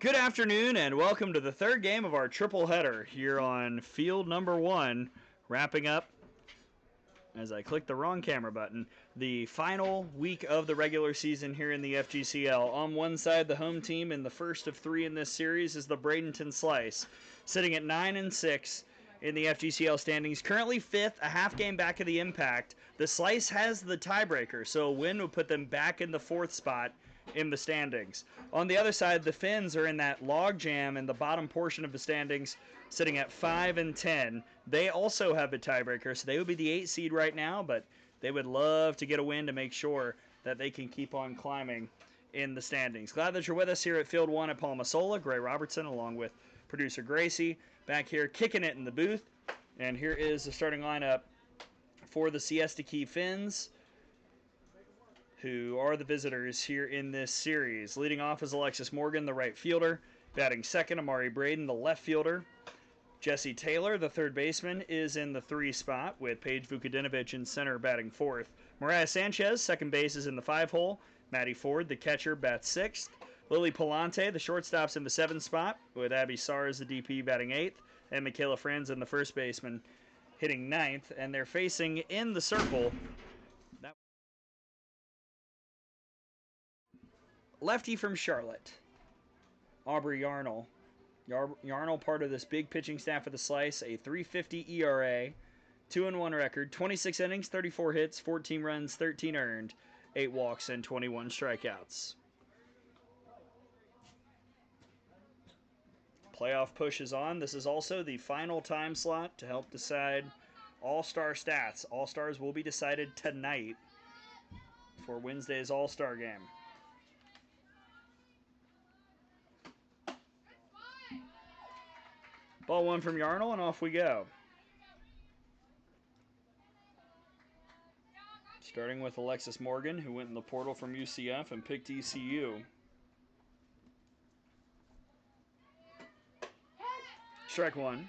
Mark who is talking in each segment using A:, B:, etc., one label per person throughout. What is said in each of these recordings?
A: Good afternoon and welcome to the third game of our triple header here on field number 1, wrapping up, as I clicked the wrong camera button, the final week of the regular season here in the FGCL. On one side, the home team in the first of 3 in this series is the Bradenton Slice, sitting at 9-6 in the FGCL standings. Currently 5th, a half game back of the Impact. The Slice has the tiebreaker, so a win would put them back in the 4th spot in the standings. On the other side, the Phinz are in that log jam in the bottom portion of the standings, sitting at 5-10. They also have a tiebreaker, so they would be the 8 seed right now, but they would love to get a win to make sure that they can keep on climbing in the standings. Glad that you're with us here at Field 1 at Palmasola. Gray Robertson along with producer Gracie back here kicking it in the booth. And here is the starting lineup for the Siesta Key Phinz, who are the visitors here in this series. Leading off is Alexis Morgan, the right fielder. Batting second, Amari Braden, the left fielder. Jesse Taylor, the third baseman, is in the 3 spot, with Paige Vukadinovich in center batting 4th. Mariah Sanchez, second base, is in the 5 hole. Maddie Ford, the catcher, bats 6th. Lily Palante, the shortstop's in the 7 spot, with Abby Sars, the DP, batting 8th. And Michaela Franz in the first baseman, hitting 9th. And they're facing in the circle lefty from Charlotte, Aubrey Yarnell. Yarnell, part of this big pitching staff of the Slice, a 3.50 ERA, 2-1 record, 26 innings, 34 hits, 14 runs, 13 earned, 8 walks, and 21 strikeouts. Playoff push is on. This is also the final time slot to help decide All-Star stats. All-Stars will be decided tonight for Wednesday's All-Star game. Ball 1 from Yarnell, and off we go. Starting with Alexis Morgan, who went in the portal from UCF and picked ECU. Strike 1.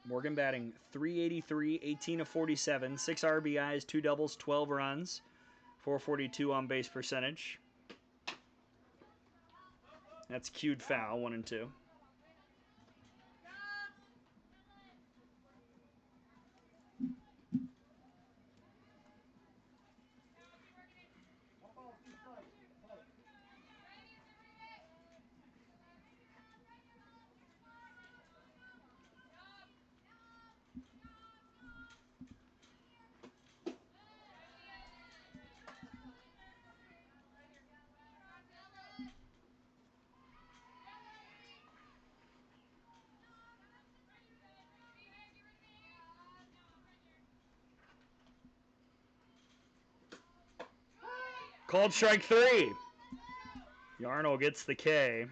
A: Morgan batting .383, 18 of 47, 6 RBIs, 2 doubles, 12 runs, 442 on base percentage. That's cued foul, 1 and 2. Called strike 3. Yarnell gets the K.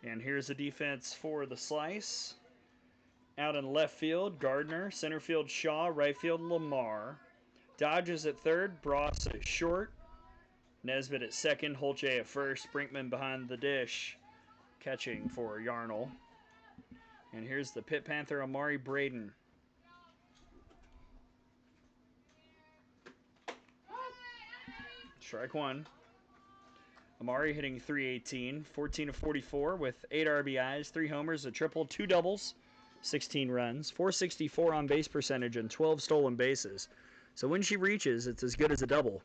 A: And here's the defense for the Slice. Out in left field, Gardner. Center field, Shaw. Right field, Lamar. Dodges at third. Bross at short. Nesbitt at second. Holche at first. Brinkman behind the dish, catching for Yarnell. And here's the Pit Panther, Amari Braden. Strike 1. Amari hitting .318, 14 of 44 with 8 RBIs, 3 homers, a triple, 2 doubles, 16 runs, 464 on base percentage, and 12 stolen bases. So when she reaches, it's as good as a double.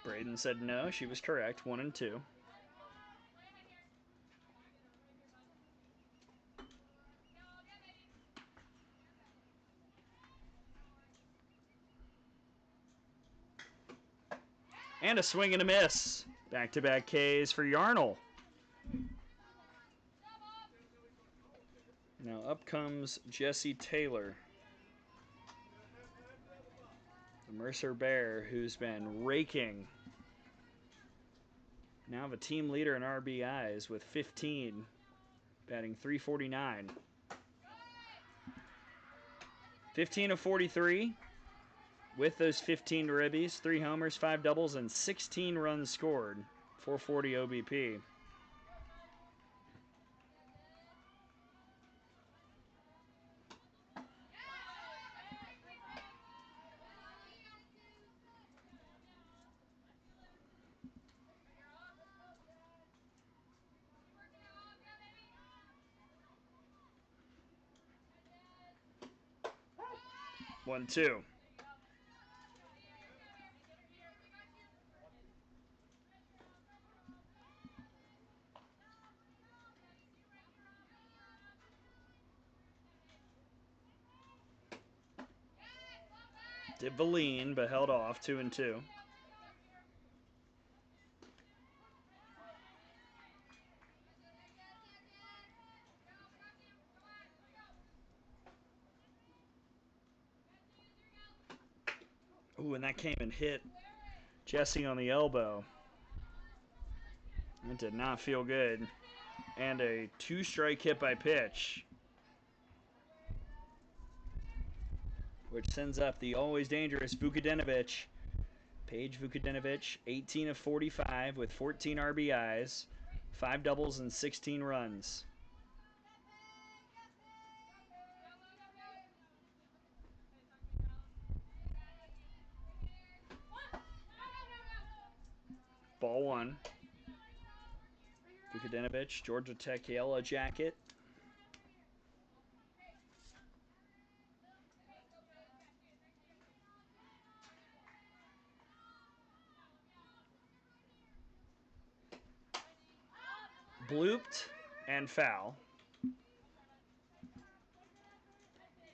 A: Braden said no, she was correct, 1 and 2. And a swing and a miss. Back-to-back Ks for Yarnell. Now up comes Jesse Taylor, the Mercer Bear, who's been raking. Now the team leader in RBIs with 15, batting .349. 15 of 43 with those 15 ribbies, 3 homers, 5 doubles, and 16 runs scored. 440 OBP. One, two. Did Valine, but held off. 2 and 2. Ooh, and that came and hit Jesse on the elbow. That did not feel good. And a 2-strike hit by pitch, which sends up the always dangerous Vukadinovic. Paige Vukadinovic, 18 of 45 with 14 RBIs, 5 doubles, and 16 runs. Ball 1. Vukadinovic, Georgia Tech yellow jacket. Blooped and foul.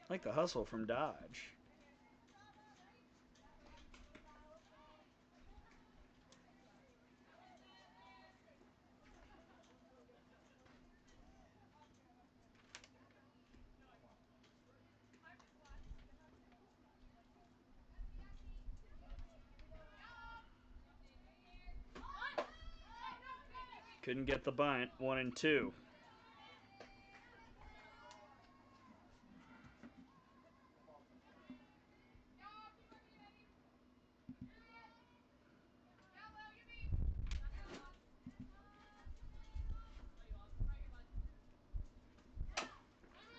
A: Like the hustle from Dodge. Couldn't get the bunt. 1 and 2.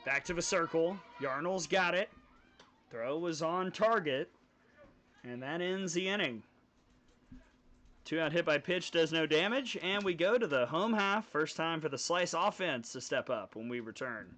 A: Back to the circle. Yarnell's got it. Throw was on target. And that ends the inning. 2-out hit by pitch does no damage. And we go to the home half. First time for the Slice offense to step up when we return.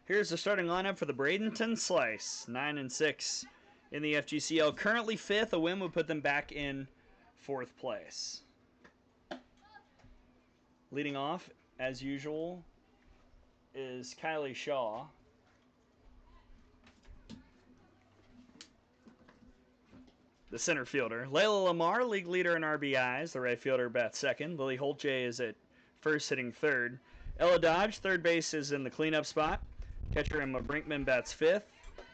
A: Here's the starting lineup for the Bradenton Slice. 9 and 6 in the FGCL. Currently 5th. A win would put them back in 4th place. Leading off, as usual, is Kylie Shaw. The center fielder. Layla Lamar, league leader in RBIs. The right fielder bats second. Lily Holtje is at first, hitting third. Ella Dodge, third base, is in the cleanup spot. Catcher Emma Brinkman bats fifth.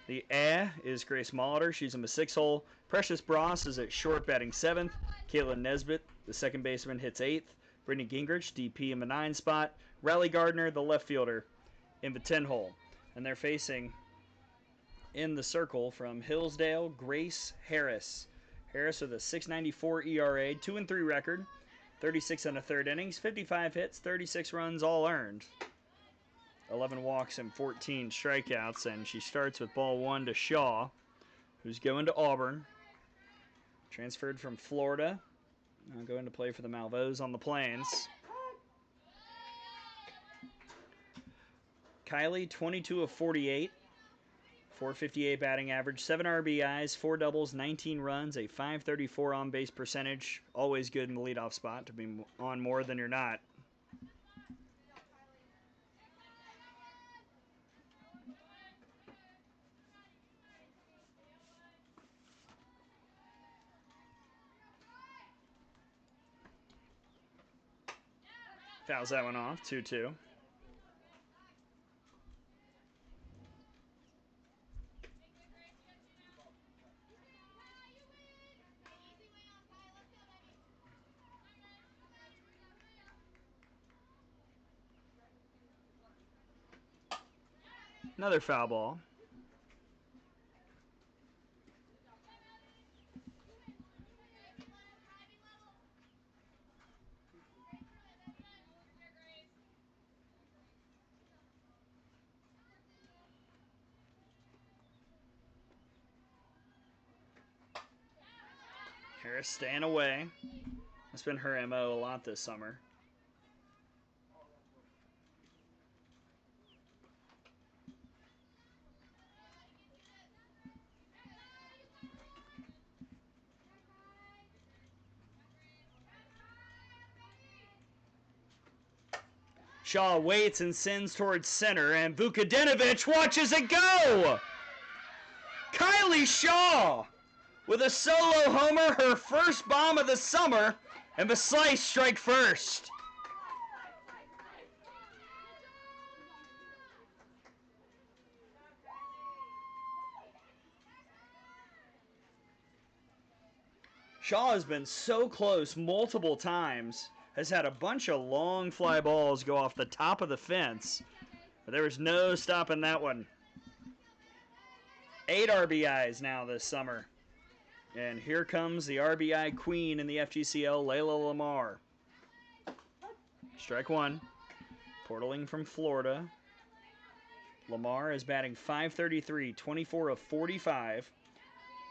A: The is Grace Molitor. She's in the 6-hole. Precious Bross is at short, batting 7th. Caitlin Nesbitt, the second baseman, hits 8th. Brittany Gingrich, DP, in the 9 spot. Riley Gardner, the left fielder, in the 10-hole. And they're facing in the circle from Hillsdale, Grace Harris. Harris with a 6.94 ERA, 2-3 record, 36 1/3 innings, 55 hits, 36 runs, all earned. 11 walks and 14 strikeouts, and she starts with ball 1 to Shaw, who's going to Auburn. Transferred from Florida. Now going to play for the Malveaux on the Plains. Kylie, 22 of 48. 458 batting average, 7 RBIs, 4 doubles, 19 runs, a 534 on-base percentage. Always good in the leadoff spot to be on more than you're not. Fouls that one off, 2-2. Another foul ball. Harris staying away. That's been her MO a lot this summer. Shaw waits and sends towards center, and Vukadinovic watches it go! Kylie Shaw with a solo homer, her first bomb of the summer, and the slice strike first. Shaw has been so close multiple times, has had a bunch of long fly balls go off the top of the fence, but there was no stopping that one. 8 RBIs now this summer. And here comes the RBI queen in the FGCL, Layla Lamar. Strike one. Portaling from Florida. Lamar is batting .533, 24 of 45.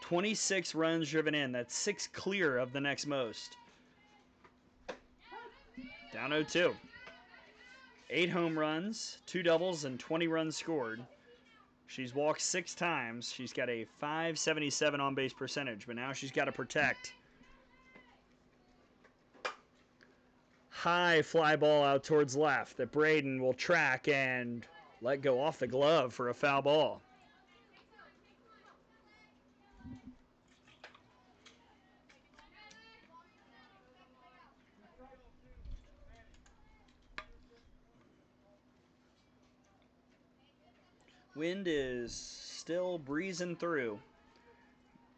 A: 26 runs driven in. That's 6 clear of the next most. Down 0-2. 8 home runs, 2 doubles, and 20 runs scored. She's walked 6 times. She's got a .577 on-base percentage, but now she's got to protect. High fly ball out towards left that Braden will track and let go off the glove for a foul ball. Wind is still breezing through.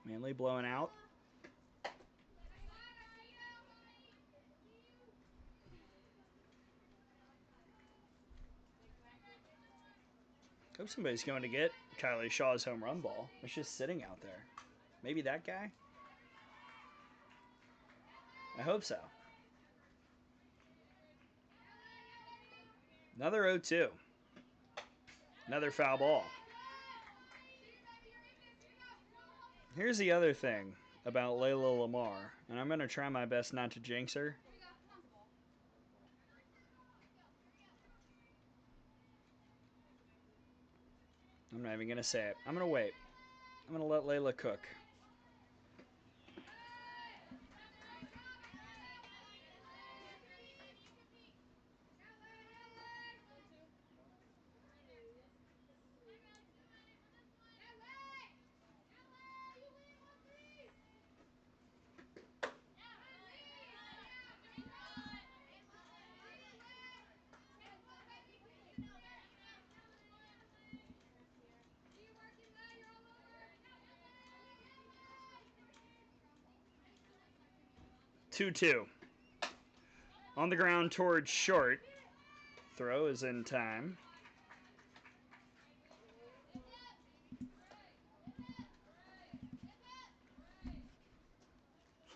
A: Mainly blowing out. Hope somebody's going to get Kylie Shaw's home run ball. It's just sitting out there. Maybe that guy? I hope so. Another 0-2. Another foul ball. Here's the other thing about Layla Lamar, and I'm going to try my best not to jinx her. I'm not even going to say it. I'm going to wait. I'm going to let Layla cook. Two. On the ground towards short. Throw is in time.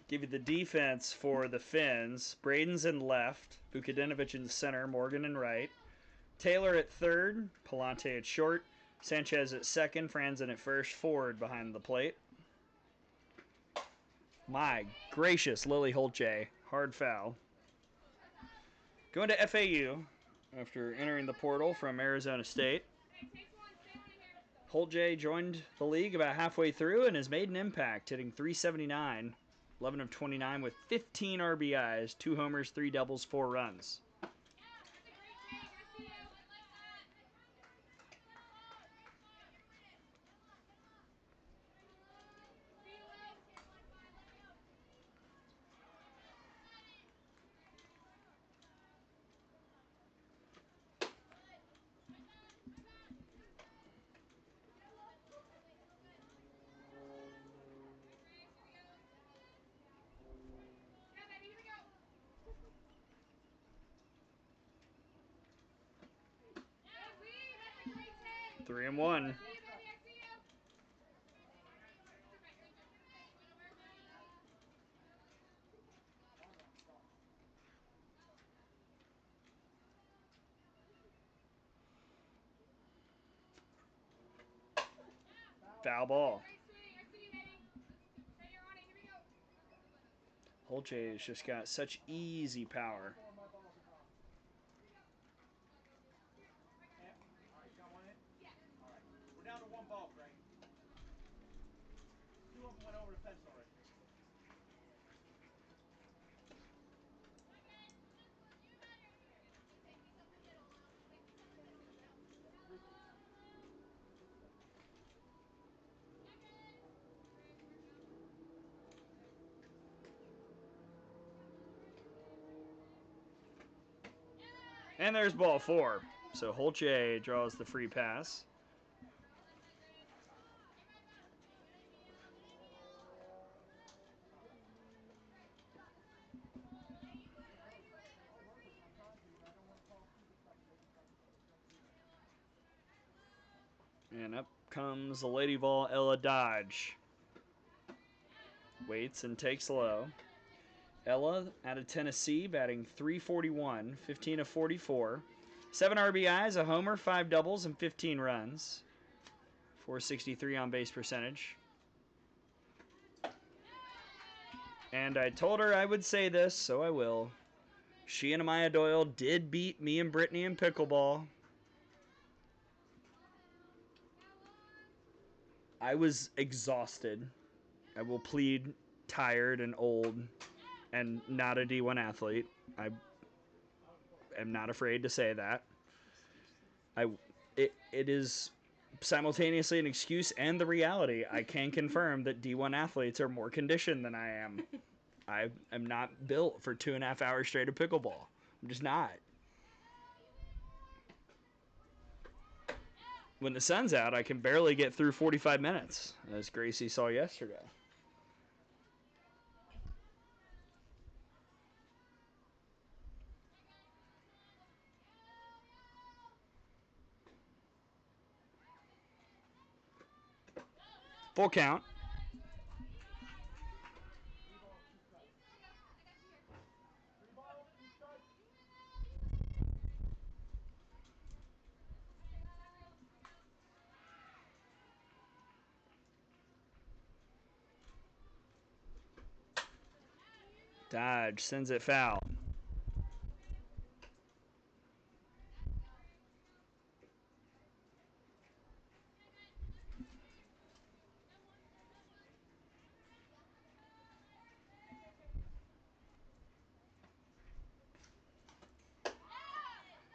A: Give you the defense for the Phinz. Braden's in left. Vukadinovic in center. Morgan in right. Taylor at third, Palante at short, Sanchez at second, Franzen at first, Ford behind the plate. My gracious, Lily Holtje, hard foul. Going to FAU after entering the portal from Arizona State. Holtje joined the league about halfway through and has made an impact, hitting .379, 11 of 29 with 15 RBIs, 2 homers, 3 doubles, 4 runs. Three and one. Foul ball. Holtje has just got such easy power.
B: We're down to one ball, Craig. 2 of them went over the fence already.
A: And there's ball 4. So Holtje draws the free pass. And up comes the Lady Vol, Ella Dodge. Waits and takes low. Ella out of Tennessee, batting .341, 15 of 44. 7 RBIs, a homer, 5 doubles, and 15 runs. .463 on base percentage. And I told her I would say this, so I will. She and Amaya Doyle did beat me and Brittany in pickleball. I was exhausted. I will plead tired and old and not a D1 athlete. I am not afraid to say that. It is simultaneously an excuse and the reality. I can confirm that D1 athletes are more conditioned than I am. I am not built for 2.5 hours straight of pickleball. I'm just not. When the sun's out, I can barely get through 45 minutes, as Gracie saw yesterday. Full count. Dodge sends it foul.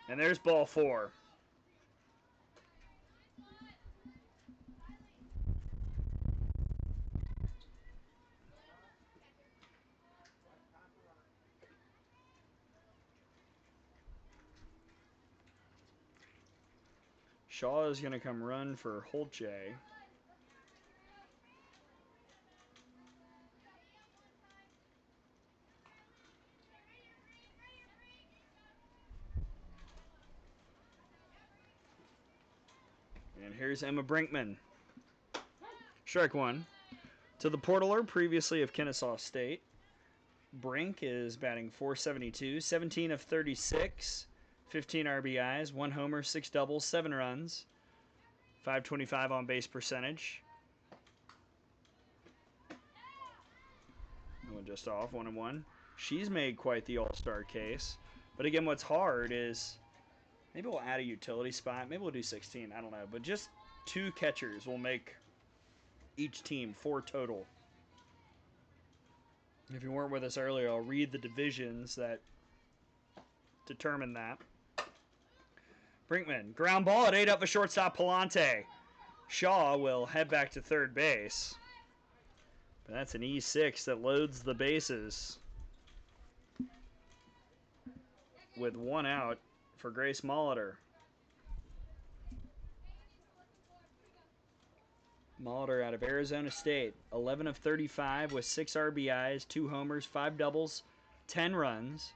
A: And there's ball 4. Shaw is going to come run for Holtje. And here's Emma Brinkman. Strike 1. To the portaler, previously of Kennesaw State. Brink is batting .472, 17 of 36, 15 RBIs, 1 homer, 6 doubles, 7 runs, 525 on base percentage. That one just off, 1-1. She's made quite the all-star case. But again, what's hard is maybe we'll add a utility spot. Maybe we'll do 16. I don't know. But just 2 catchers will make each team 4 total. If you weren't with us earlier, I'll read the divisions that determine that. Brinkman, ground ball at 8 up for shortstop Palante. Shaw will head back to third base. But that's an E6 that loads the bases with 1 out for Grace Molitor. Molitor out of Arizona State, 11 of 35 with 6 RBIs, 2 homers, 5 doubles, 10 runs,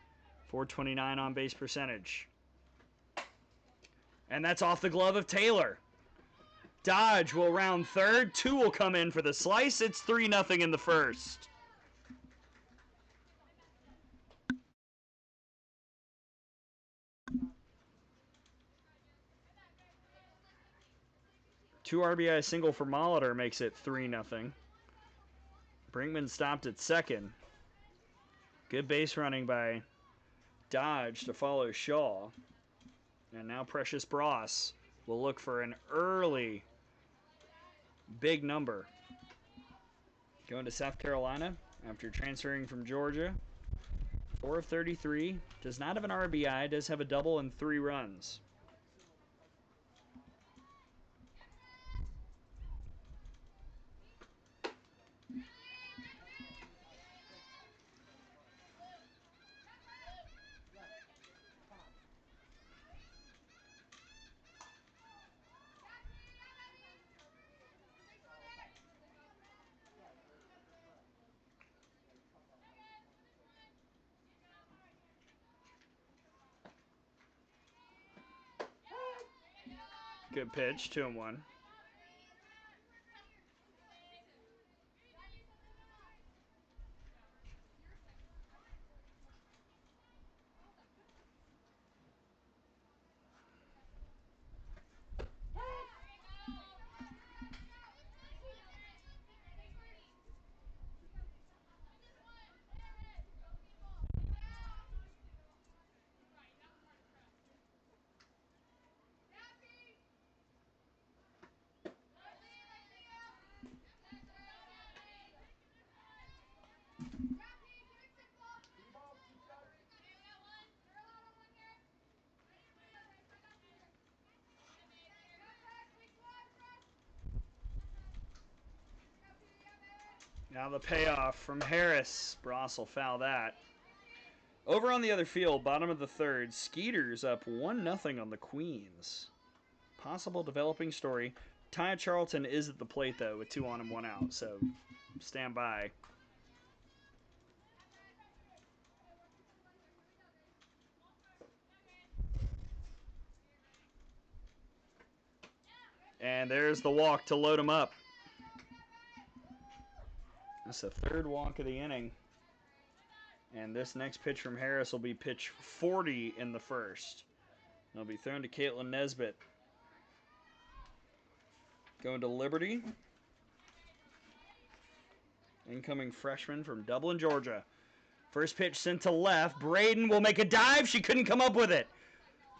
A: 429 on base percentage. And that's off the glove of Taylor. Dodge will round third. 2 will come in for the slice. It's 3-0 in the first. Two RBI single for Molitor makes it 3-0. Brinkman stopped at second. Good base running by Dodge to follow Shaw. And now Precious Bross will look for an early big number. Going to South Carolina after transferring from Georgia. 4 of 33. Does not have an RBI. Does have a double and 3 runs. Good pitch, 2-1. Now the payoff from Harris. Bross will foul that. Over on the other field, bottom of the third, Skeeter's up 1-0 on the Queens. Possible developing story. Tya Charlton is at the plate, though, with 2 on and 1 out, so stand by. And there's the walk to load him up. That's the 3rd walk of the inning. And this next pitch from Harris will be pitch 40 in the first. It'll be thrown to Caitlin Nesbitt. Going to Liberty. Incoming freshman from Dublin, Georgia. First pitch sent to left. Braden will make a dive. She couldn't come up with it.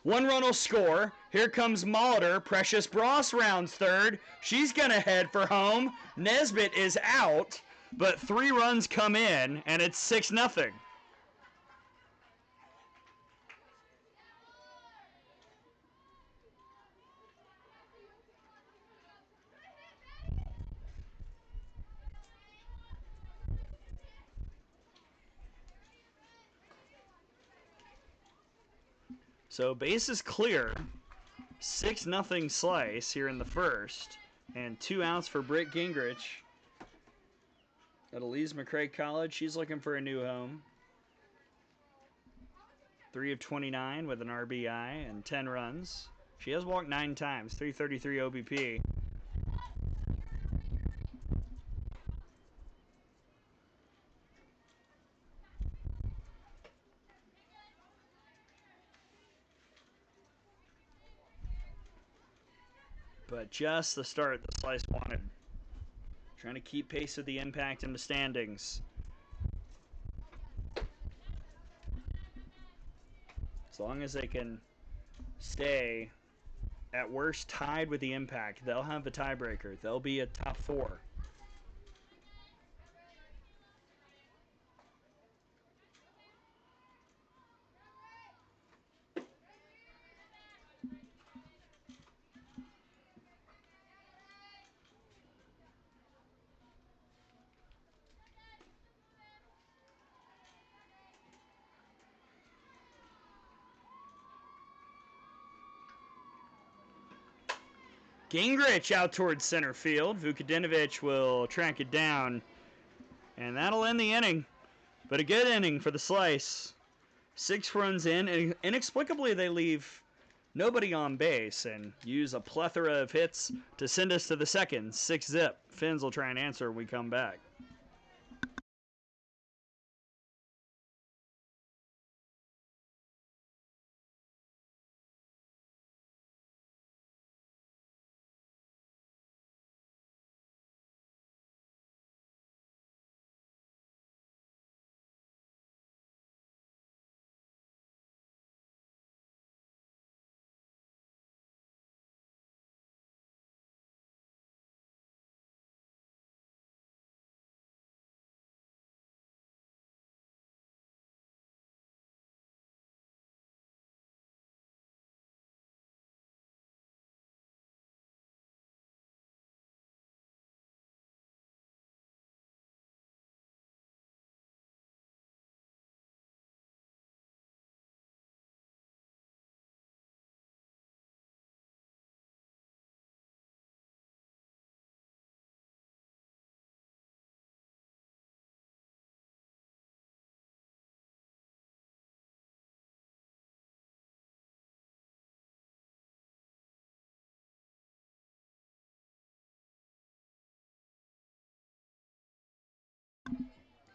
A: 1 run will score. Here comes Molitor. Precious Bross rounds third. She's going to head for home. Nesbitt is out, but 3 runs come in, and it's 6-0. So base is clear. 6-0 slice here in the first. And 2 outs for Britt Gingrich at Elise McCrae College. She's looking for a new home. 3 of 29 with an RBI and 10 runs. She has walked 9 times, 333 OBP. but just the start the Slice wanted. Trying to keep pace with the impact in the standings. As long as they can stay at worst tied with the impact, they'll have the tiebreaker. They'll be a top 4. Gingrich out towards center field. Vukadinovic will track it down, and that'll end the inning. But a good inning for the Slice. 6 runs in, and inexplicably they leave nobody on base and use a plethora of hits to send us to the second. 6-zip. Phinz will try and answer when we come back.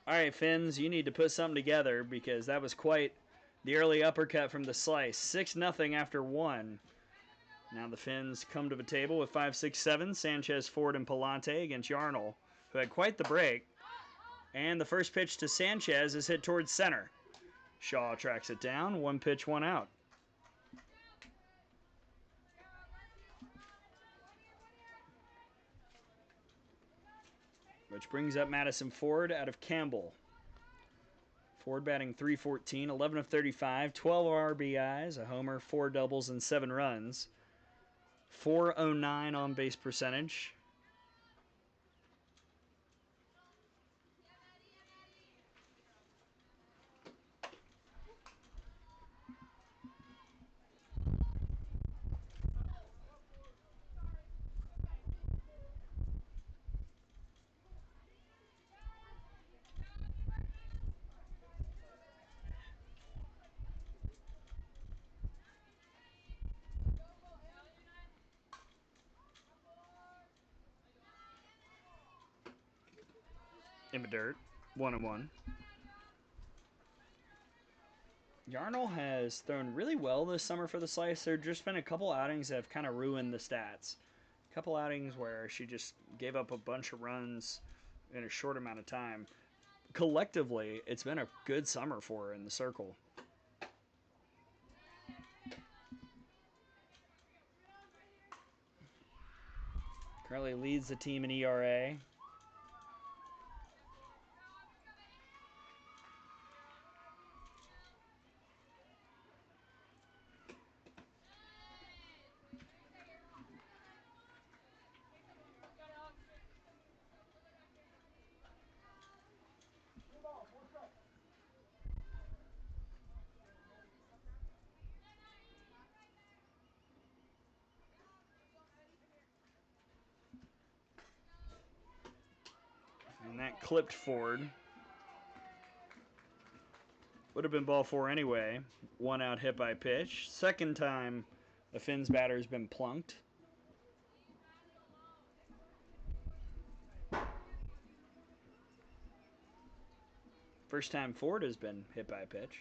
A: All right, Phinz, you need to put something together because that was quite the early uppercut from the Slice. 6-0 after 1. Now the Phinz come to the table with 5, 6, 7. Sanchez, Ford, and Palante against Yarnell, who had quite the break. And the first pitch to Sanchez is hit towards center. Shaw tracks it down. 1 pitch, 1 out. Which brings up Madison Ford out of Campbell. Ford batting .314, 11 of 35, 12 RBIs, a homer, 4 doubles, and 7 runs. .409 on base percentage. In the dirt, 1-1. Yarnell has thrown really well this summer for the Slice. There have just been a couple outings that have kind of ruined the stats. A couple outings where she just gave up a bunch of runs in a short amount of time. Collectively, it's been a good summer for her in the circle. Currently leads the team in ERA. And that clipped Ford. Would have been ball 4 anyway. 1 out hit by pitch. Second time the Phinz batter has been plunked. First time Ford has been hit by a pitch.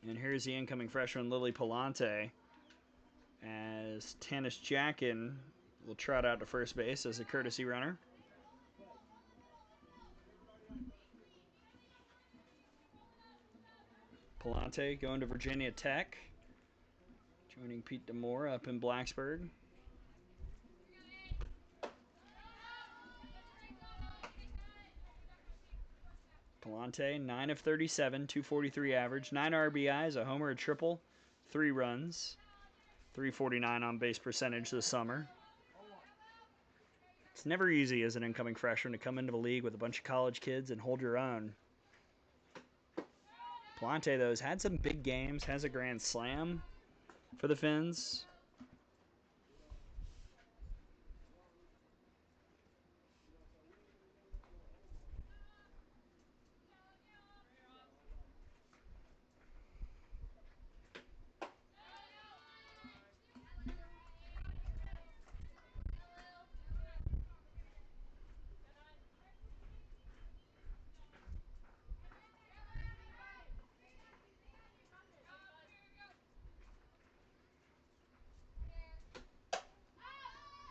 A: And here's the incoming freshman, Lily Palante, as Tanis Jackin will trot out to first base as a courtesy runner. Palante going to Virginia Tech, joining Pete Demore up in Blacksburg. Palante, 9 of 37, 243 average, 9 RBIs, a homer, a triple, 3 runs, 349 on base percentage this summer. It's never easy as an incoming freshman to come into the league with a bunch of college kids and hold your own. Palante, though, has had some big games, has a grand slam for the Phinz.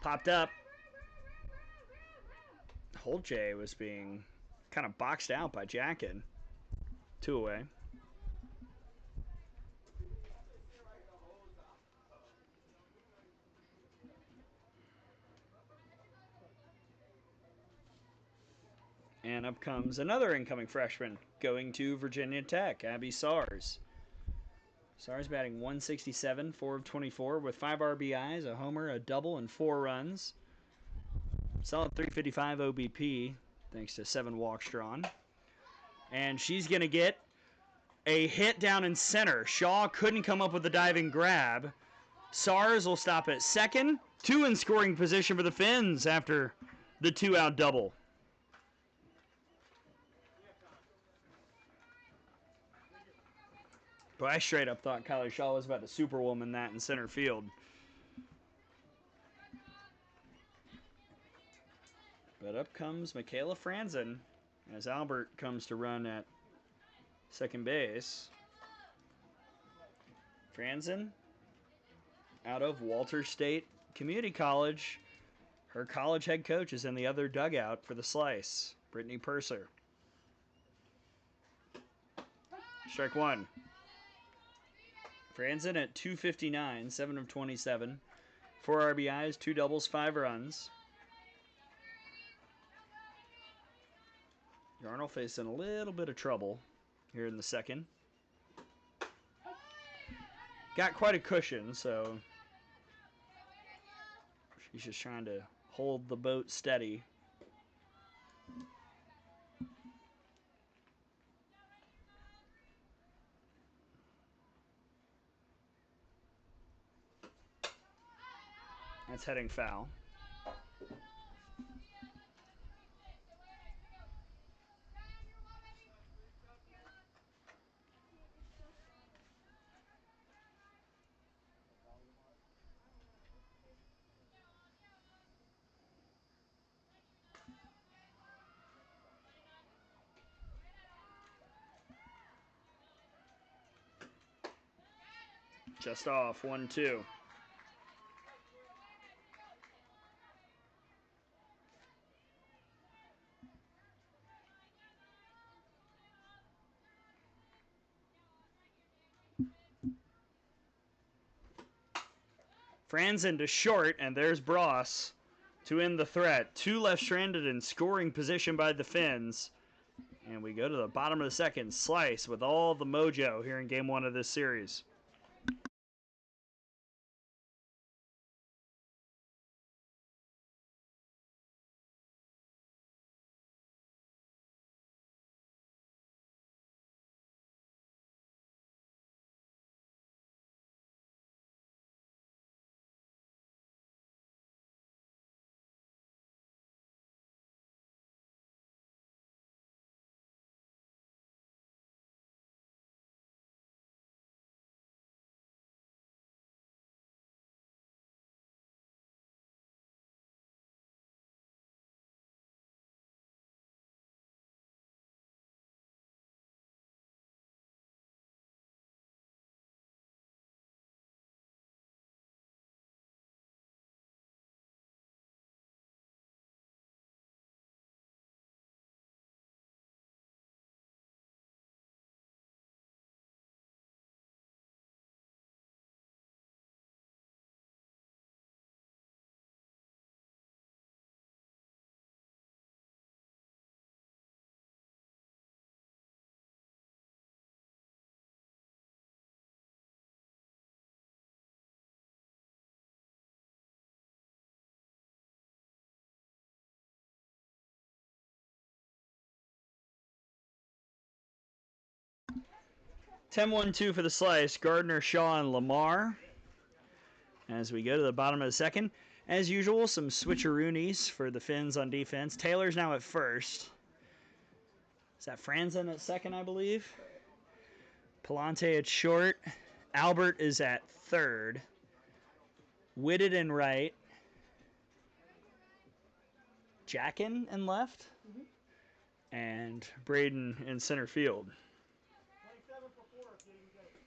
A: Popped up. Holtje was being kind of boxed out by Jackin. 2 away. And up comes another incoming freshman going to Virginia Tech, Abby Sars. Sars batting 167, 4 of 24 with 5 RBIs, a homer, a double, and 4 runs. Solid 355 OBP thanks to 7 walks drawn. And she's going to get a hit down in center. Shaw couldn't come up with a diving grab. Sars will stop at second. 2 in scoring position for the Phinz after the 2-out double. But I straight up thought Kylie Shaw was about to superwoman that in center field. But up comes Michaela Franzen as Albert comes to run at second base. Franzen out of Walter State Community College. Her college head coach is in the other dugout for the slice, Brittany Purser. Strike 1. Franzen at 259, 7 of 27. 4 RBIs, 2 doubles, 5 runs. Yarnell facing a little bit of trouble here in the second. Got quite a cushion, so she's just trying to hold the boat steady. That's heading foul. Just off, 1-2. Franzen to short, and there's Bross to end the threat. 2 left stranded in scoring position by the Phinz. And we go to the bottom of the second. Slice with all the mojo here in game 1 of this series. 10-1-2 for the slice. Gardner, Shaw, and Lamar. As we go to the bottom of the second, as usual, some switcheroonies for the Phinz on defense. Taylor's now at first. Is that Franzen at second, I believe? Palante at short. Albert is at third. Whitted in right. Jackin in left. And Braden in center field.
B: 27 for 4 if you didn't get it.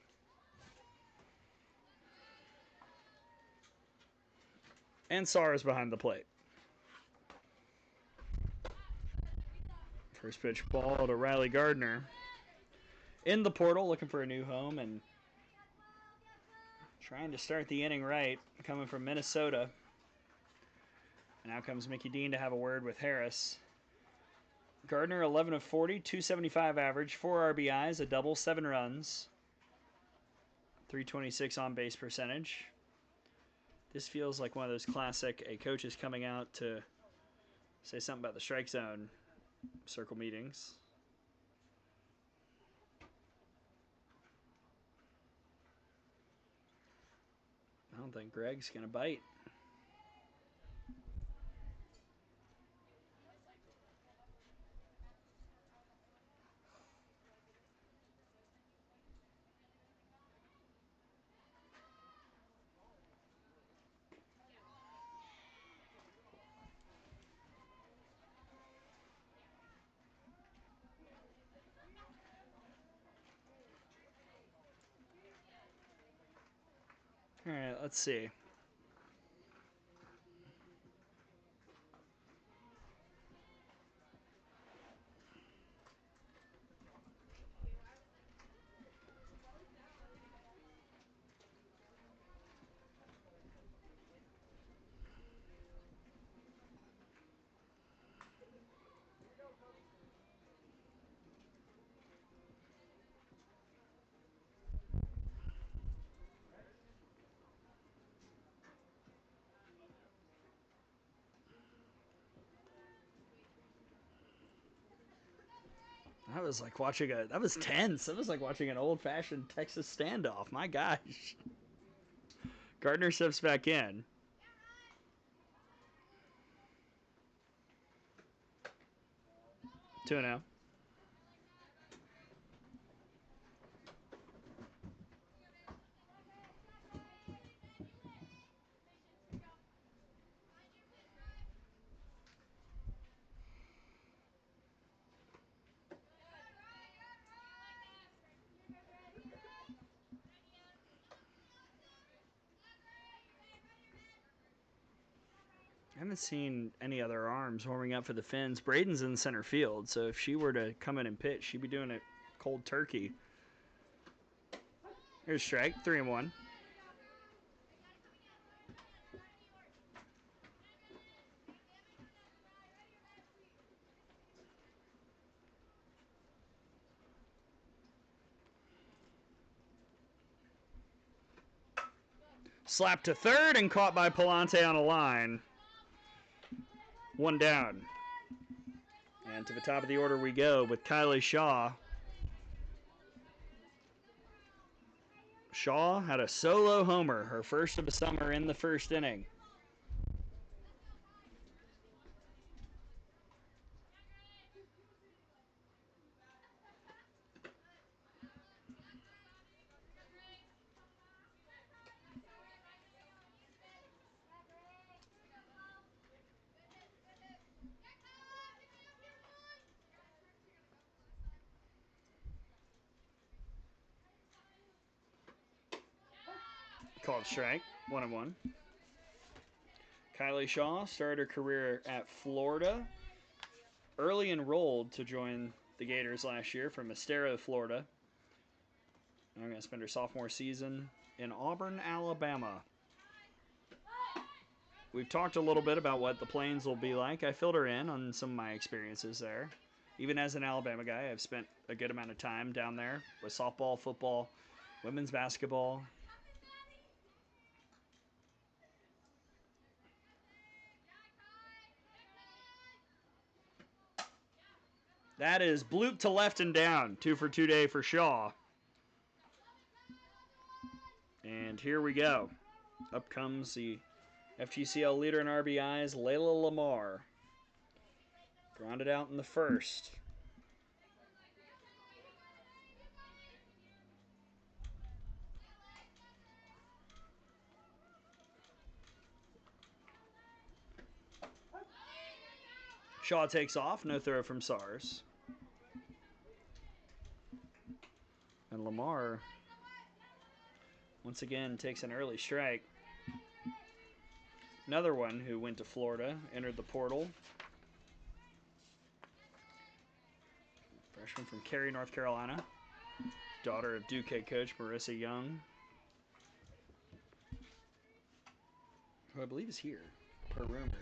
A: And Sar's behind the plate. First pitch ball to Riley Gardner. In the portal, looking for a new home and trying to start the inning right, coming from Minnesota. And now comes Mickey Dean to have a word with Harris. Gardner, 11 of 40, 275 average, 4 RBIs, a double, 7 runs, 326 on base percentage. This feels like one of those classic, a coach is coming out to say something about the strike zone circle meetings. I don't think Greg's going to bite. All right, let's see. That was like watching that was tense. That was like watching an old-fashioned Texas standoff. My gosh. Gardner steps back in. Two now. I haven't seen any other arms warming up for the Phinz. Braden's in center field, so if she were to come in and pitch, she'd be doing it cold turkey. Here's strike, 3-1. Slapped to third and caught by Palante on a line. One down. And to the top of the order we go with Kylie Shaw. Shaw had a solo homer, her first of the summer in the first inning. Called strike, 1-1. Kylie Shaw started her career at Florida. Early enrolled to join the Gators last year from Estero, Florida. I'm going to spend her sophomore season in Auburn, Alabama. We've talked a little bit about what the Plains will be like. I filled her in on some of my experiences there. Even as an Alabama guy, I've spent a good amount of time down there with softball, football, women's basketball. That is bloop to left and down. 2 for 2 day for Shaw. And here we go. Up comes the FGCL leader in RBIs, Layla Lamar. Grounded out in the first. Shaw takes off, no throw from Sars. And Lamar, once again, takes an early strike. Another one who went to Florida, entered the portal. Freshman from Cary, North Carolina. Daughter of Duke head coach Marissa Young, who I believe is here, per rumors.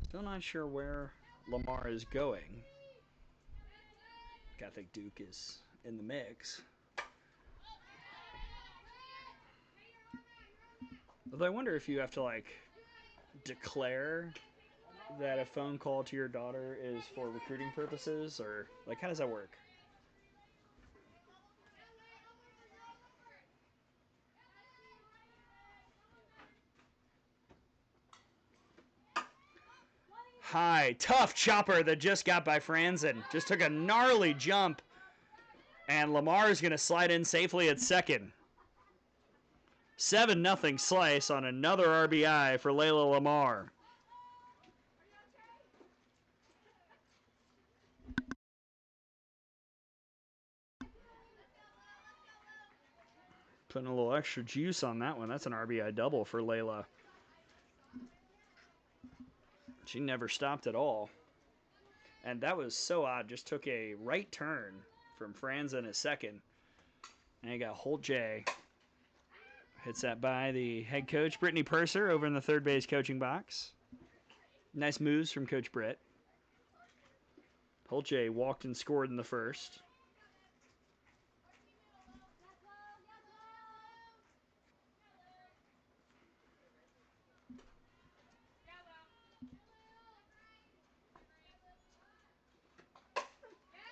A: Still not sure where Lamar is going. I think Duke is in the mix. Although I wonder if you have to, like, declare that a phone call to your daughter is for recruiting purposes, or, like, how does that work? High, tough chopper that just got by Franzen. Just took a gnarly jump. And Lamar's going to slide in safely at second. 7-0 slice on another RBI for Layla Lamar. Putting a little extra juice on that one. That's an RBI double for Layla. She never stopped at all. And that was so odd. Just took a right turn from Franzen at second. And you got Holt J. Hits that by the head coach, Brittany Purser, over in the third base coaching box. Nice moves from Coach Britt. Holt J walked and scored in the first.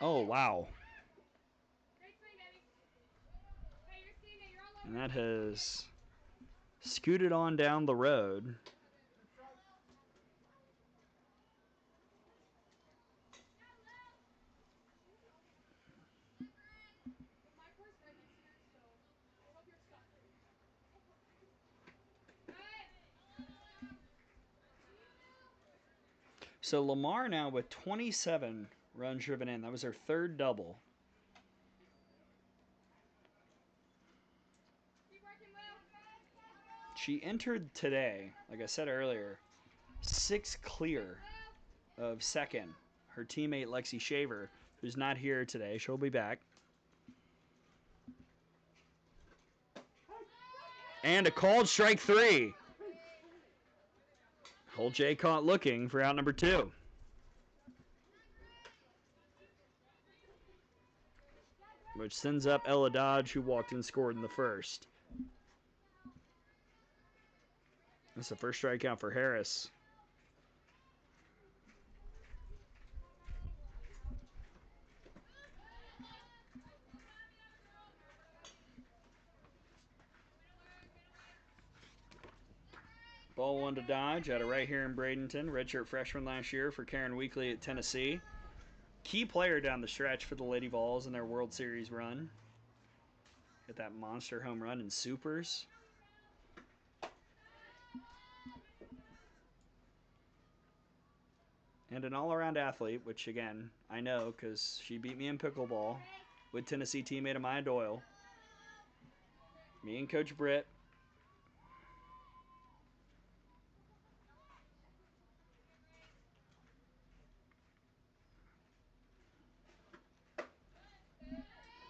A: Oh, wow. And that has scooted on down the road. So Lamar now with 27 runs driven in. That was her third double. She entered today, like I said earlier, 6 clear of second. Her teammate Lexi Shaver, who's not here today, she'll be back. And a called strike 3. Holt J caught looking for out number 2. Which sends up Ella Dodge, who walked and scored in the first. That's the first strikeout for Harris. Ball 1 to Dodge out of right here in Bradenton. Redshirt freshman last year for Karen Weekly at Tennessee. Key player down the stretch for the Lady Vols in their World Series run. Hit that monster home run in Supers. And an all-around athlete, which, again, I know because she beat me in pickleball with Tennessee teammate Amaya Doyle. Me and Coach Britt.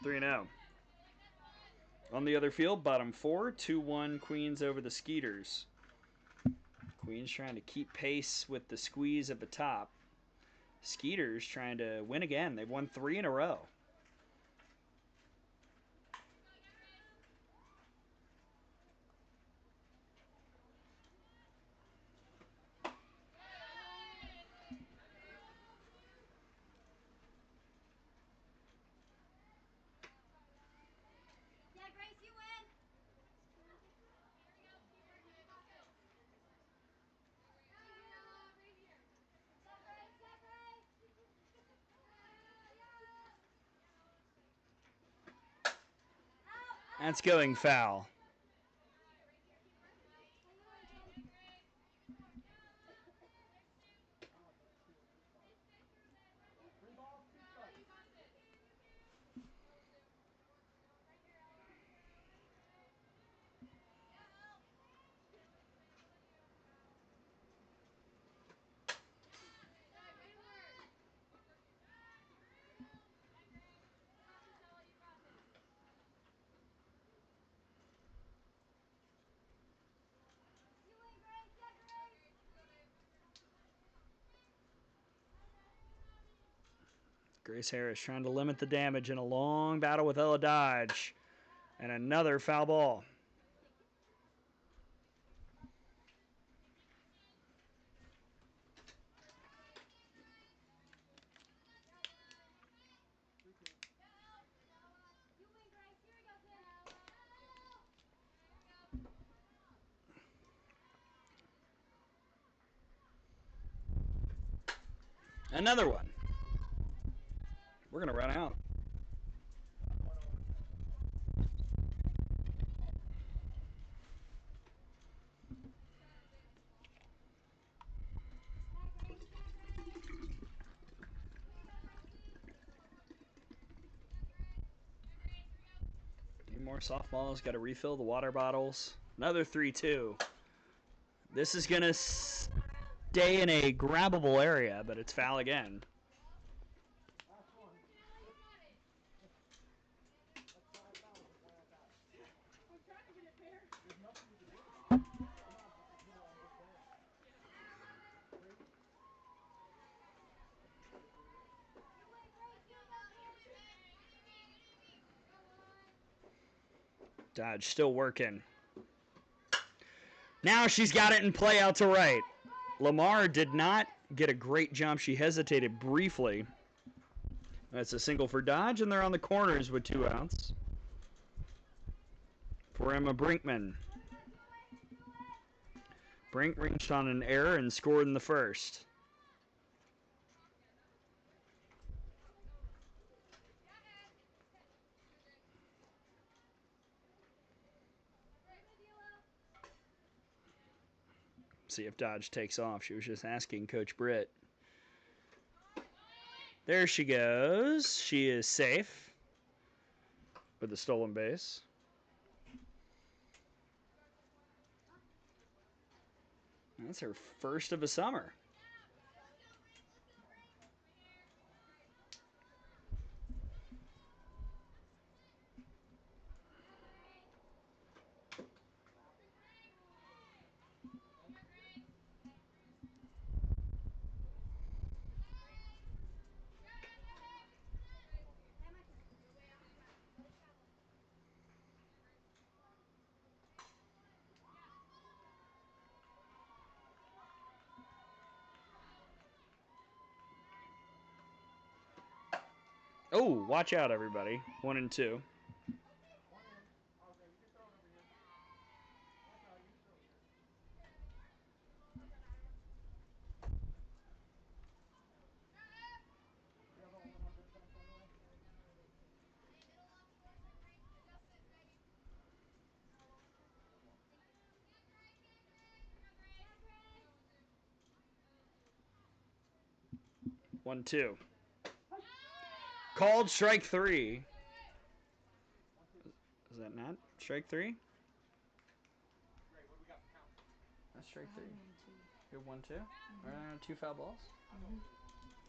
A: Three 0. On the other field, bottom 4, 2-1 Queens over the Skeeters. Queens trying to keep pace with the squeeze at the top. Skeeters trying to win again. They've won 3 in a row. That's going foul. Grace Harris trying to limit the damage in a long battle with Ella Dodge. And another foul ball. Another one. We're going to run out. Need more softballs. Got to refill the water bottles. Another 3-2. This is going to stay in a grabbable area, but it's foul again. Dodge still working. Now she's got it in play out to right. Lamar did not get a great jump. She hesitated briefly. That's a single for Dodge, and they're on the corners with 2 outs. For Emma Brinkman. Brink reached on an error and scored in the first. See if Dodge takes off. She was just asking Coach Britt. There she goes. She is safe with the stolen base. That's her first of the summer. Oh, watch out, everybody. 1-2. One, two. Called strike 3. Is that not strike 3? That's strike 3. Good 1-2. 2 foul balls.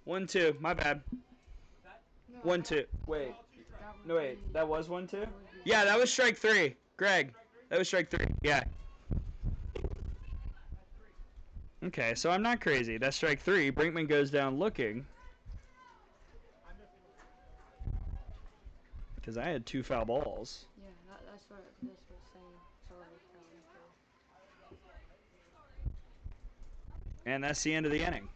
A: 1-2. My bad. 1-2. Wait. No, wait. That was 1-2? Yeah, that was strike 3. Greg, that was strike 3. Yeah. Okay, so I'm not crazy. That's strike 3. Brinkman goes down looking. Because I had 2 foul balls.
C: Yeah, that's what this was saying. Sorry.
A: And that's the end of the inning.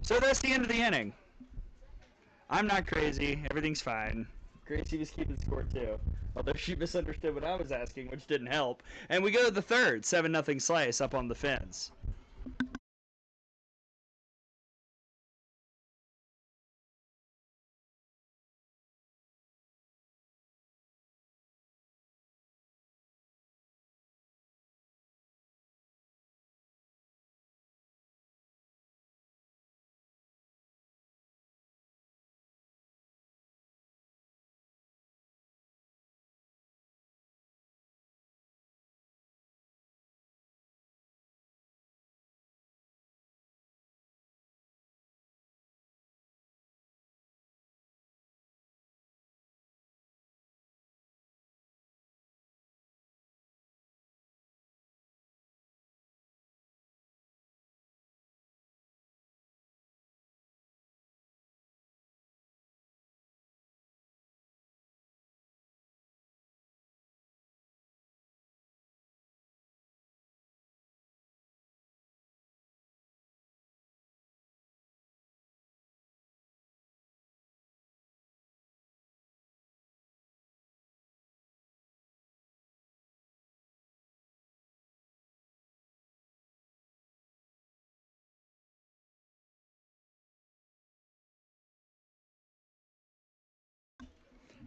A: So that's the end of the inning. I'm not crazy. Everything's fine. Gracie was keeping score too. Although she misunderstood what I was asking, which didn't help. And we go to the third. 7-0 slice up on the Phinz.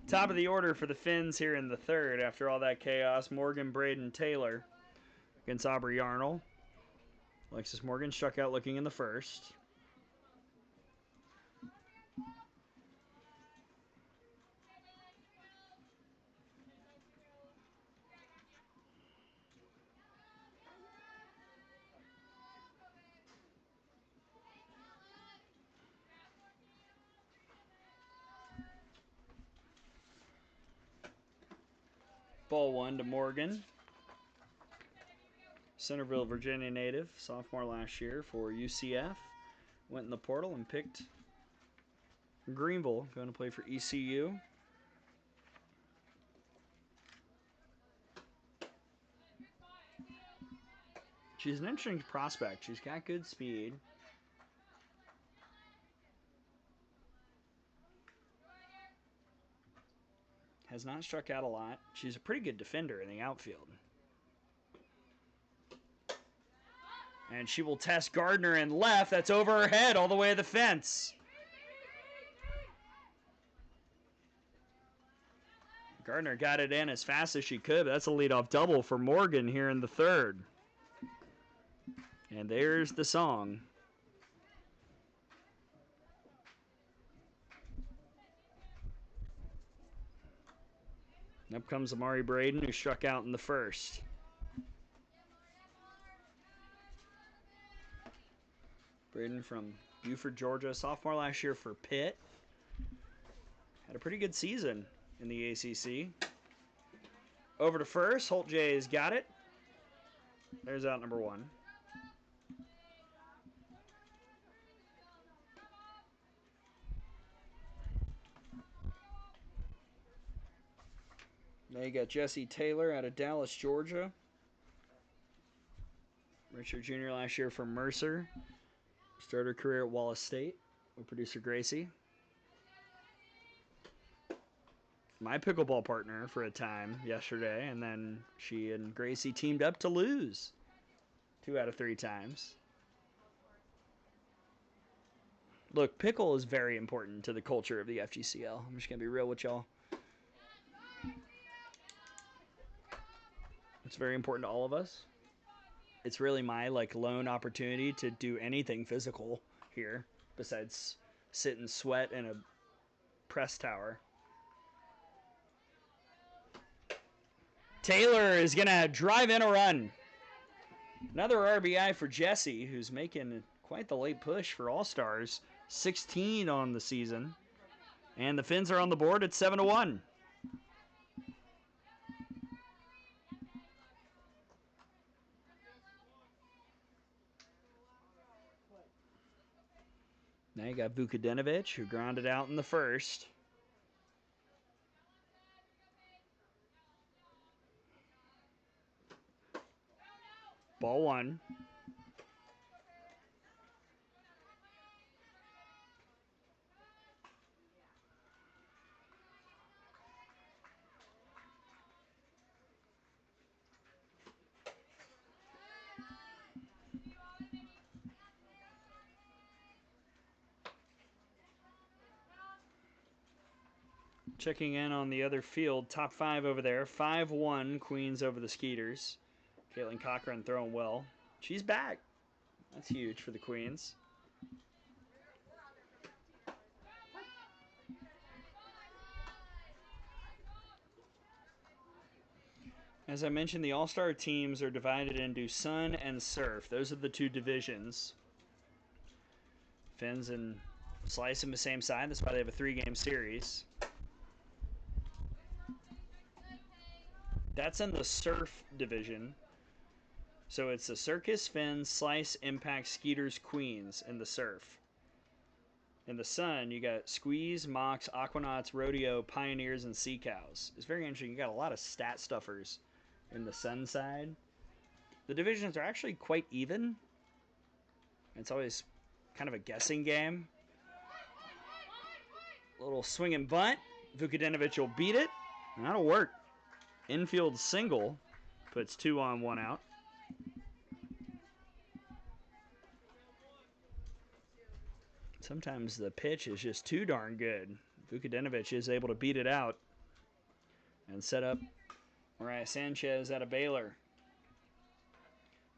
A: Top of the order for the Phinz here in the third. After all that chaos, Morgan, Braden, Taylor against Aubrey Arnold. Alexis Morgan struck out looking in the first. Ball one to Morgan. Centerville, Virginia native, sophomore last year for UCF. Went in the portal and picked Greenville, going to play for ECU. She's an interesting prospect. She's got good speed. Has not struck out a lot. She's a pretty good defender in the outfield. And she will test Gardner in left. That's over her head all the way to the fence. Gardner got it in as fast as she could. But that's a leadoff double for Morgan here in the third. And there's the song. Up comes Amari Braden, who struck out in the first. Braden from Buford, Georgia, sophomore last year for Pitt. Had a pretty good season in the ACC. Over to first. Holt J's got it. There's out number one. Now you got Jesse Taylor out of Dallas, Georgia. Richard Jr. last year for Mercer. Started her career at Wallace State with producer Gracie. My pickleball partner for a time yesterday, and then she and Gracie teamed up to lose 2 out of 3 times. Look, pickle is very important to the culture of the FGCL. I'm just going to be real with y'all. It's very important to all of us. It's really my lone opportunity to do anything physical here besides sit and sweat in a press tower. Taylor is going to drive in a run. Another RBI for Jesse, who's making quite the late push for All-Stars. 16 on the season. And the Phinz are on the board at 7-1. Now you got Vukadinovic, who grounded out in the first. Ball one. Checking in on the other field, top 5 over there. 5-1, Queens over the Skeeters. Caitlin Cochran throwing well. She's back. That's huge for the Queens. As I mentioned, the All-Star teams are divided into Sun and Surf. Those are the 2 divisions. Phinz and Slice in the same side. That's why they have a 3-game series. That's in the Surf division. So it's the Circus, Phinz, Slice, Impact, Skeeters, Queens in the Surf. In the Sun, you got Squeeze, Mox, Aquanauts, Rodeo, Pioneers, and Sea Cows. It's very interesting. You got a lot of stat stuffers in the Sun side. The divisions are actually quite even. It's always kind of a guessing game. A little swing and bunt. Vukadinovic will beat it. And that'll work. Infield single puts 2 on, 1 out. Sometimes the pitch is just too darn good. Vukadinovic is able to beat it out. And set up Mariah Sanchez out of Baylor.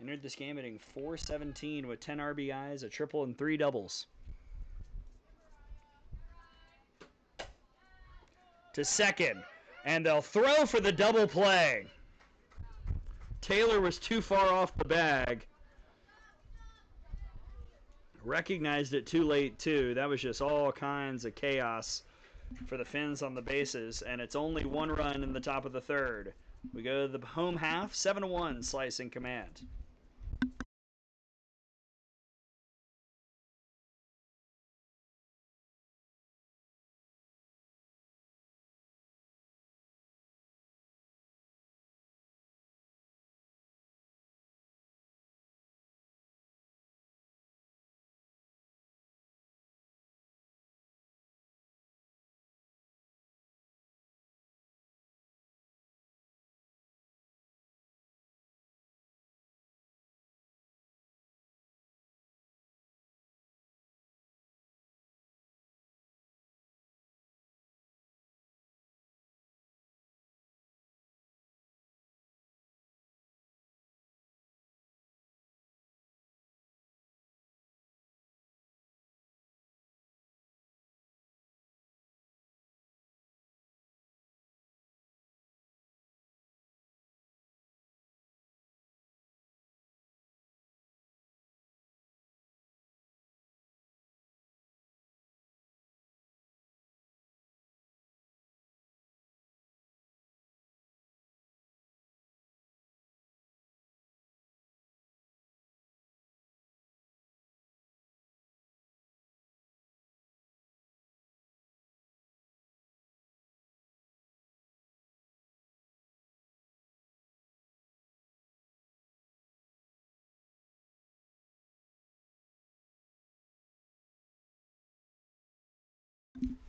A: Entered this game hitting .417 with 10 RBIs, a triple, and 3 doubles. To second, and they'll throw for the double play. Taylor was too far off the bag. Recognized it too late, too. That was just all kinds of chaos for the Phinz on the bases, and it's only 1 run in the top of the third. We go to the home half, 7-1, Slice in command.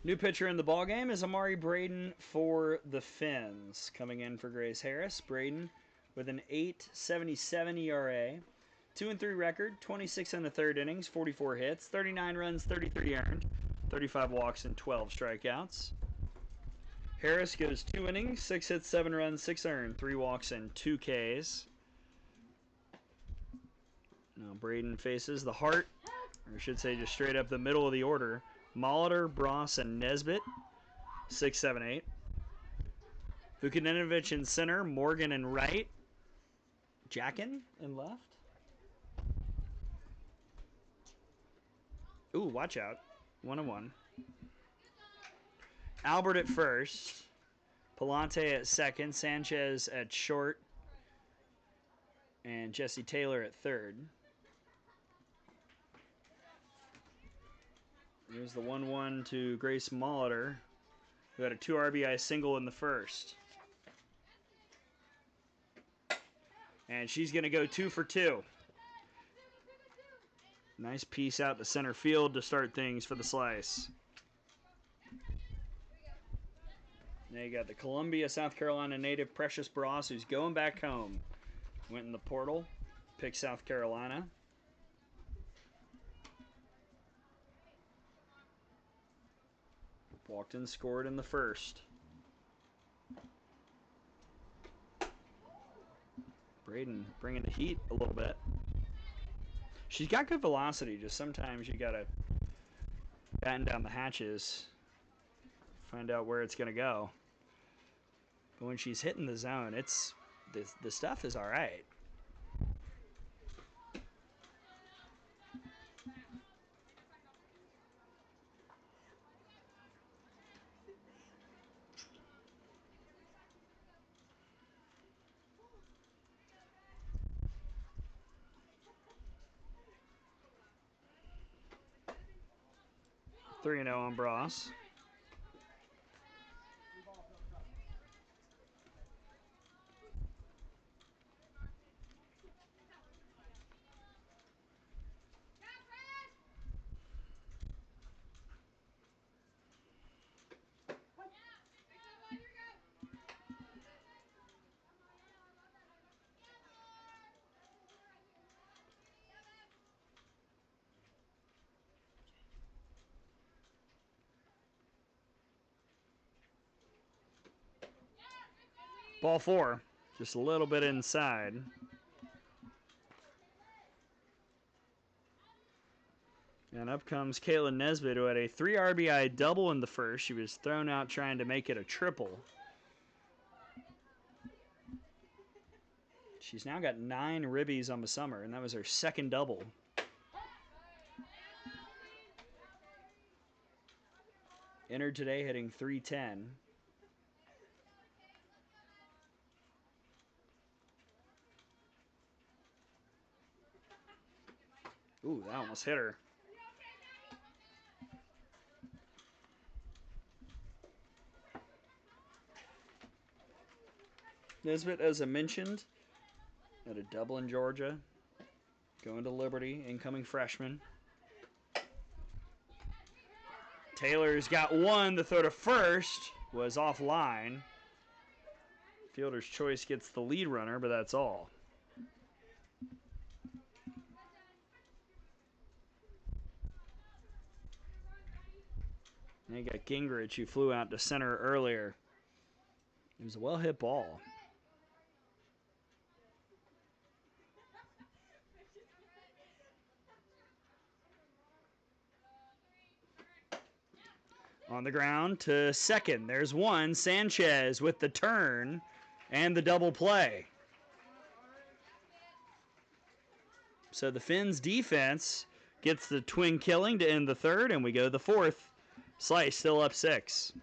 A: New pitcher in the ballgame is Amari Braden for the Phinz. Coming in for Grace Harris. Braden with an .877 ERA. 2-3 record, 26 in the third innings, 44 hits, 39 runs, 33 earned, 35 walks, and 12 strikeouts. Harris goes 2 innings, 6 hits, 7 runs, 6 earned, 3 walks, and 2 Ks. Now Braden faces the heart, or I should say just straight up the middle of the order. Molitor, Bross, and Nesbitt, 6, 7, 8. Vukadinovich in center, Morgan in right, Jackin in left. Ooh, watch out. 1-1. Albert at first, Palante at second, Sanchez at short, and Jesse Taylor at third. Here's the 1-1 to Grace Molitor, who had a 2 RBI single in the first. And she's going to go 2 for 2. Nice piece out to center field to start things for the Slice. Now you got the Columbia, South Carolina native Precious Bross, who's going back home. Went in the portal, picked South Carolina. Walked in, scored in the first. Braden bringing the heat a little bit. She's got good velocity, just sometimes you gotta batten down the hatches, find out where it's gonna go. But when she's hitting the zone, it's the stuff is all right. Three 0 on Bross. Ball 4, just a little bit inside. And up comes Caitlin Nesbitt, who had a 3 RBI double in the first. She was thrown out trying to make it a triple. She's now got 9 ribbies on the summer, and that was her second double. Entered today hitting .310. Ooh, that almost hit her. Nesbitt, as I mentioned, at a double in Georgia. Going to Liberty, incoming freshman. Taylor's got one. The throw to first was offline. Fielder's choice gets the lead runner, but that's all. And you got Gingrich, who flew out to center earlier. It was a well-hit ball. On the ground to second. There's one. Sanchez with the turn and the double play. So the Phinz defense gets the twin killing to end the third, and we go to the fourth. Slice still up 6.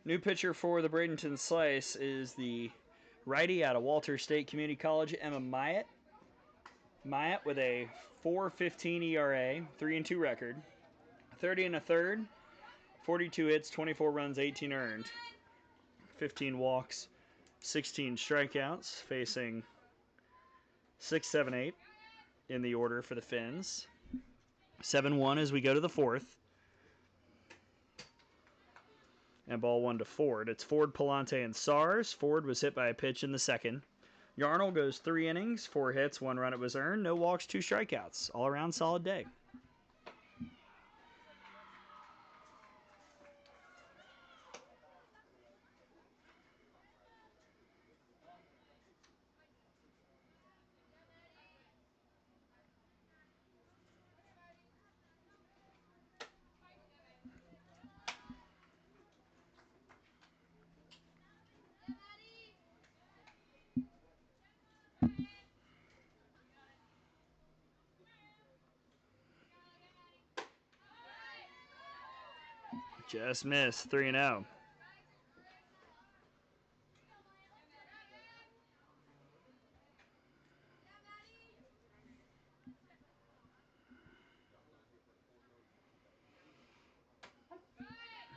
A: New pitcher for the Bradenton Slice is the righty out of Walter State Community College, Emma Myatt. Myatt with a 4.15 ERA, 3-2 record, 30 and a third, 42 hits, 24 runs, 18 earned, 15 walks, 16 strikeouts, facing 6, 7, 8 in the order for the Phinz. 7-1 as we go to the fourth. And ball 1 to Ford. It's Ford, Palante, and Sars. Ford was hit by a pitch in the second. Yarnell goes 3 innings, 4 hits, 1 run it was earned, no walks, 2 strikeouts. All around solid day. Just missed, 3-0.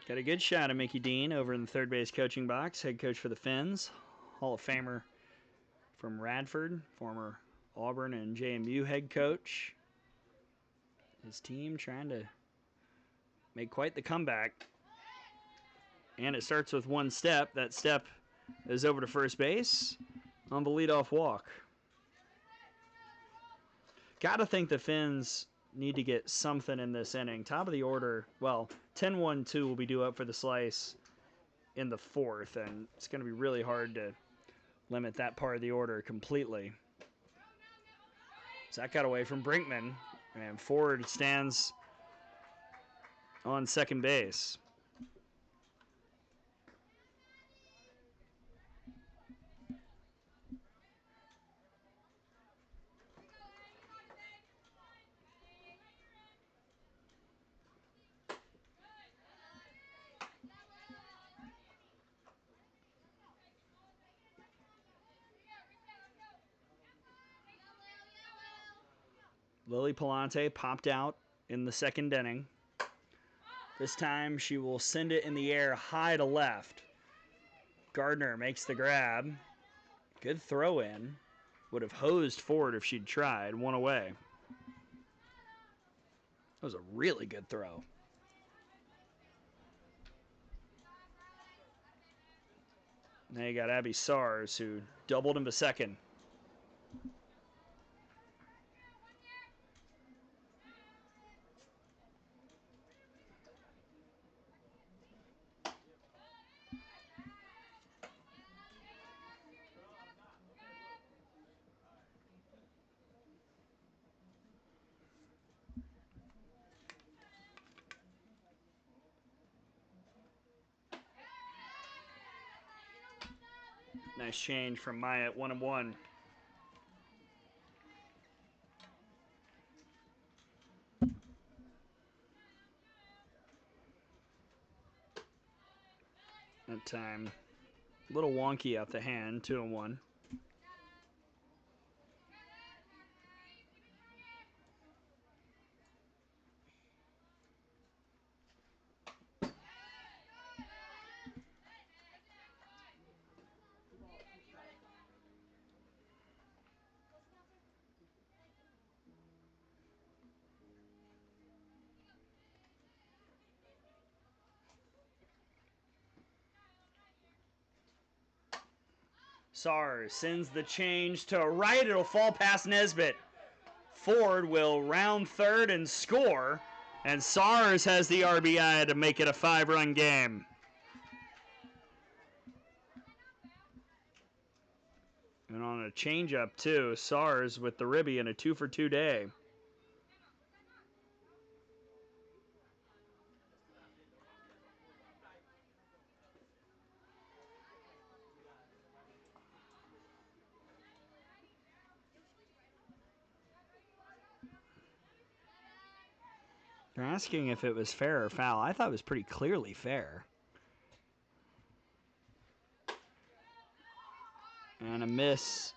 A: Got a good shot of Mickey Dean over in the third base coaching box, head coach for the Phinz, Hall of Famer from Radford, former Auburn and JMU head coach. His team trying to make quite the comeback. And it starts with one step. That step is over to first base on the leadoff walk. Got to think the Phinz need to get something in this inning. Top of the order, well, 10-1-2 will be due up for the slice in the fourth, and it's going to be really hard to limit that part of the order completely. So that got away from Brinkman, and Ford stands on second base. Lily Palante popped out in the second inning. This time she will send it in the air high to left. Gardner makes the grab. Good throw in. Would have hosed Ford if she'd tried. One away. That was a really good throw. Now you got Abby Sars, who doubled him to second. Nice change from Maya at 1-1. That time, a little wonky out the hand, 2-1. Sars sends the change to right. It'll fall past Nesbitt. Ford will round third and score. And Sars has the RBI to make it a 5-run game. And on a changeup, too, Sars with the ribby and a 2-for-2 day. They're asking if it was fair or foul. I thought it was pretty clearly fair. And a miss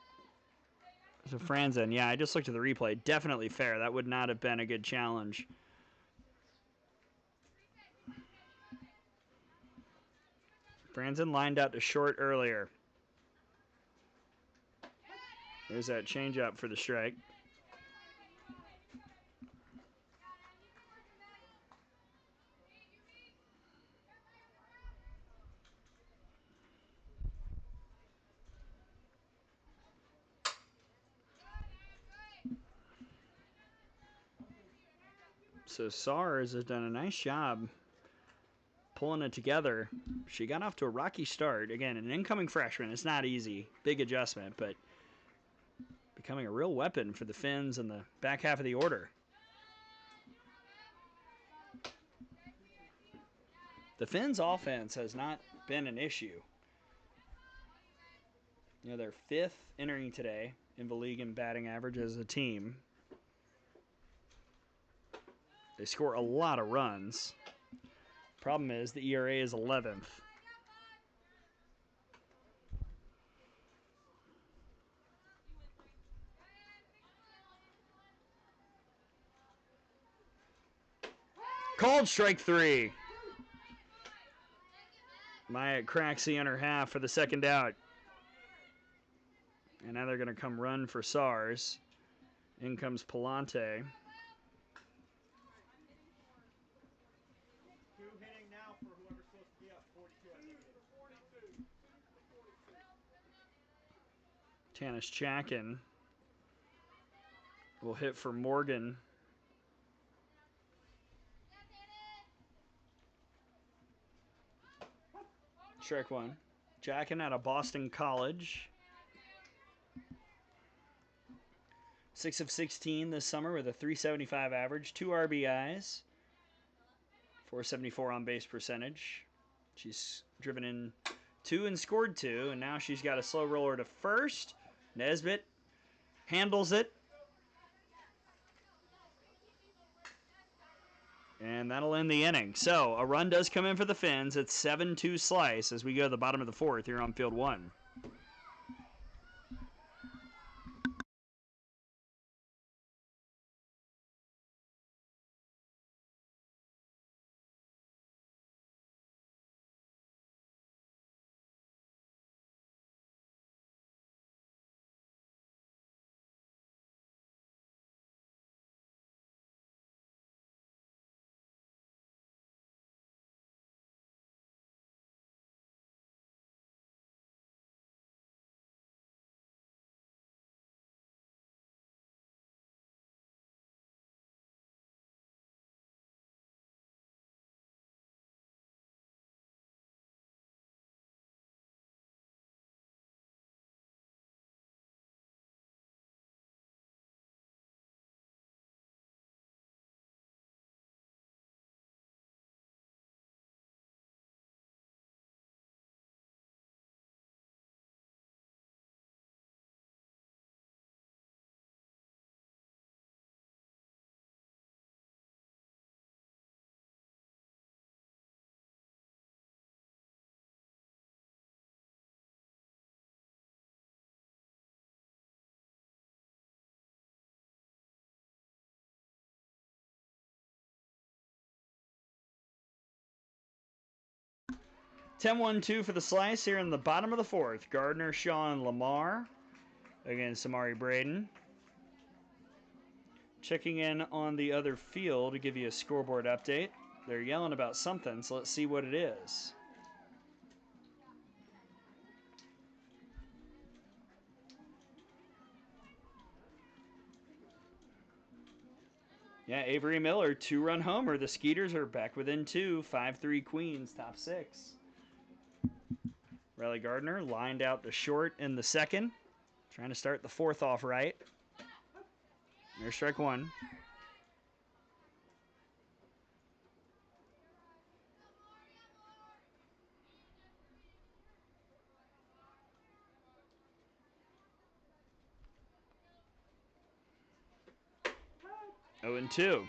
A: to Franzen. Yeah, I just looked at the replay. Definitely fair. That would not have been a good challenge. Franzen lined out to short earlier. There's that changeup for the strike. So Sars has done a nice job pulling it together. She got off to a rocky start. Again, an incoming freshman. It's not easy. Big adjustment, but becoming a real weapon for the Phinz in the back half of the order. The Phinz offense has not been an issue. You know, they're 5th entering today in the league in batting average as a team. They score a lot of runs. Problem is the ERA is 11th. Called strike 3. Maya cracks the inner half for the second out. And now they're going to come run for SARS. In comes Palante.
B: 2 hitting now for whoever's supposed to be up. 42, I think it is.
A: Tanis Chakin will hit for Morgan. Strike one. Chakin out of Boston College. 6 of 16 this summer with a 375 average, 2 RBIs, 474 on base percentage. She's driven in 2 and scored 2, and now she's got a slow roller to first. Nesbitt handles it. And that'll end the inning. So a run does come in for the Phinz. It's 7-2 slice as we go to the bottom of the 4th here on field 1. Ten 1-2 for the slice here in the bottom of the 4th. Gardner, Shaw, and Lamar against Amari Braden. Checking in on the other field to give you a scoreboard update. They're yelling about something, so let's see what it is. Yeah, Avery Miller, 2-run homer. The Skeeters are back within 2. 5-3 Queens, top 6. Riley Gardner lined out the short in the 2nd. Trying to start the 4th off right. There's strike 1. Oh, and 2.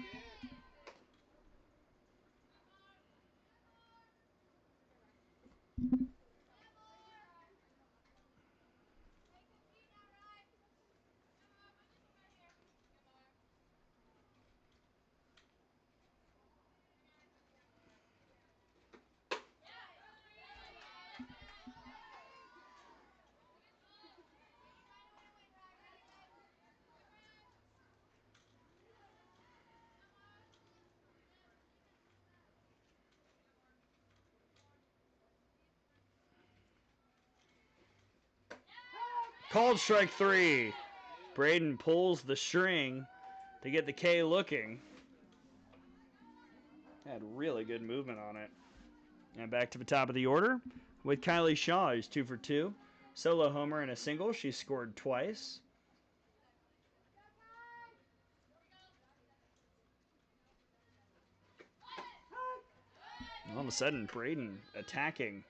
A: Called strike 3. Braden pulls the string to get the K looking. Had really good movement on it. And back to the top of the order with Kylie Shaw, who's 2 for 2. Solo homer and a single. She scored twice. All of a sudden, Braden attacking.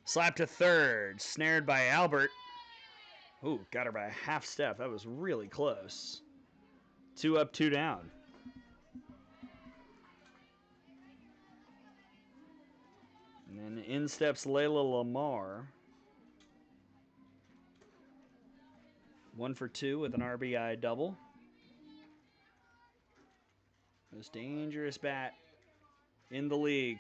A: Slap to third. Snared by Albert. Ooh, got her by a half step. That was really close. 2 up, 2 down. And then in steps Layla Lamar. 1 for 2 with an RBI double. Most dangerous bat in the league.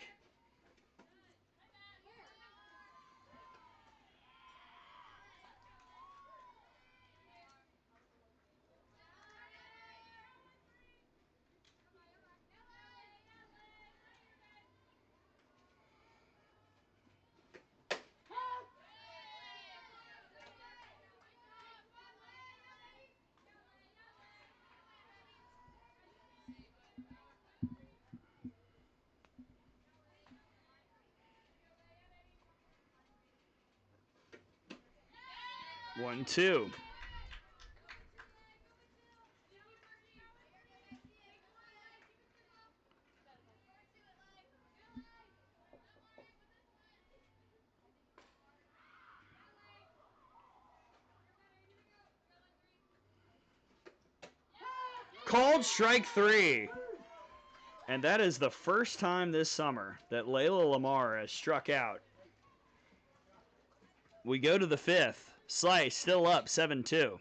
A: One, two. Called strike 3. And that is the first time this summer that Layla Lamar has struck out. We go to the 5th. Slice still up 7-2.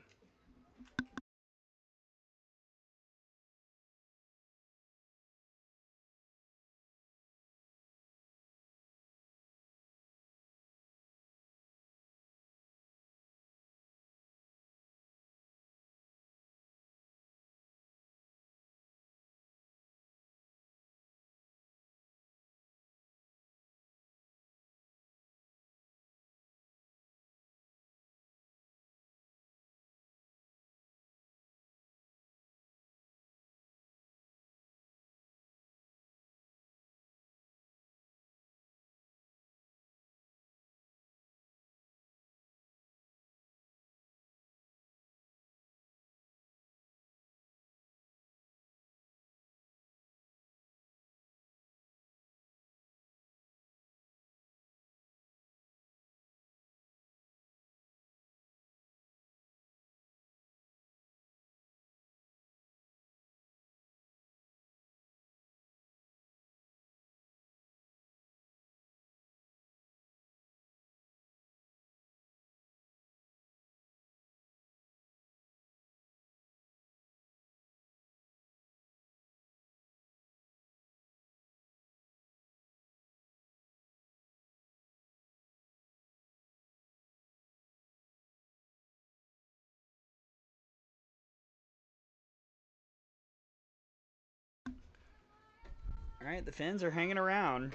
A: All right, the Phinz are hanging around.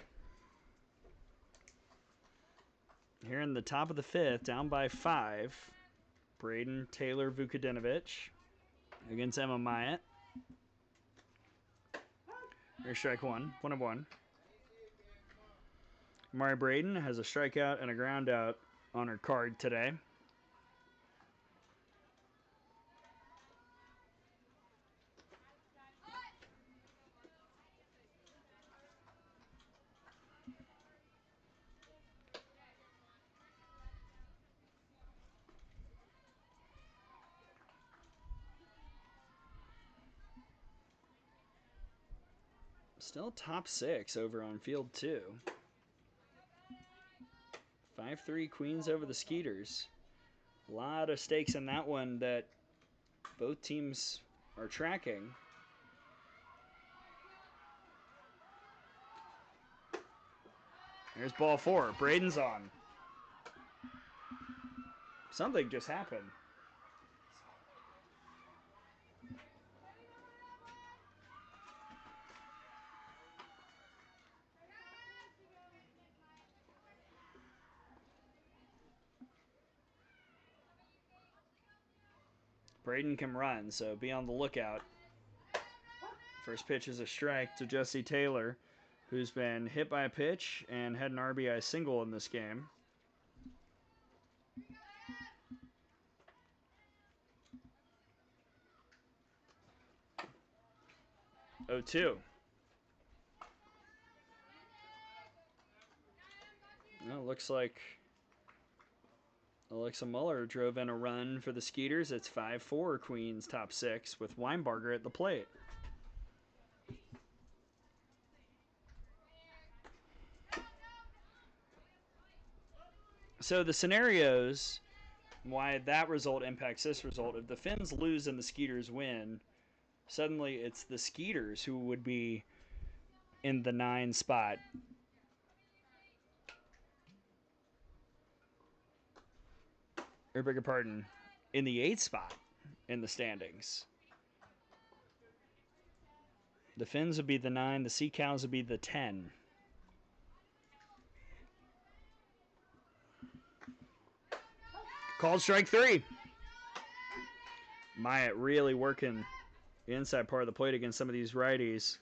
A: Here in the top of the 5th, down by 5. Braden Taylor Vukadinovich against Emma Myatt. Here's strike 1, 1-1. Mari Braden has a strikeout and a ground out on her card today. Still top 6 over on field 2. 5-3 Queens over the Skeeters. A lot of stakes in that one that both teams are tracking. Here's ball 4. Braden's on. Something just happened. Braden can run, so be on the lookout. First pitch is a strike to Jesse Taylor, who's been hit by a pitch and had an RBI single in this game. Oh, 2. Well, looks like Alexa Muller drove in a run for the Skeeters. It's 5-4 Queens top 6 with Weinbarger at the plate. So the scenarios, why that result impacts this result. If the Phinz lose and the Skeeters win, suddenly it's the Skeeters who would be in the 9 spot. Or beg your pardon, in the 8 spot in the standings. The Phinz would be the 9, the Sea Cows would be the 10. Called strike 3. Myatt really working the inside part of the plate against some of these righties.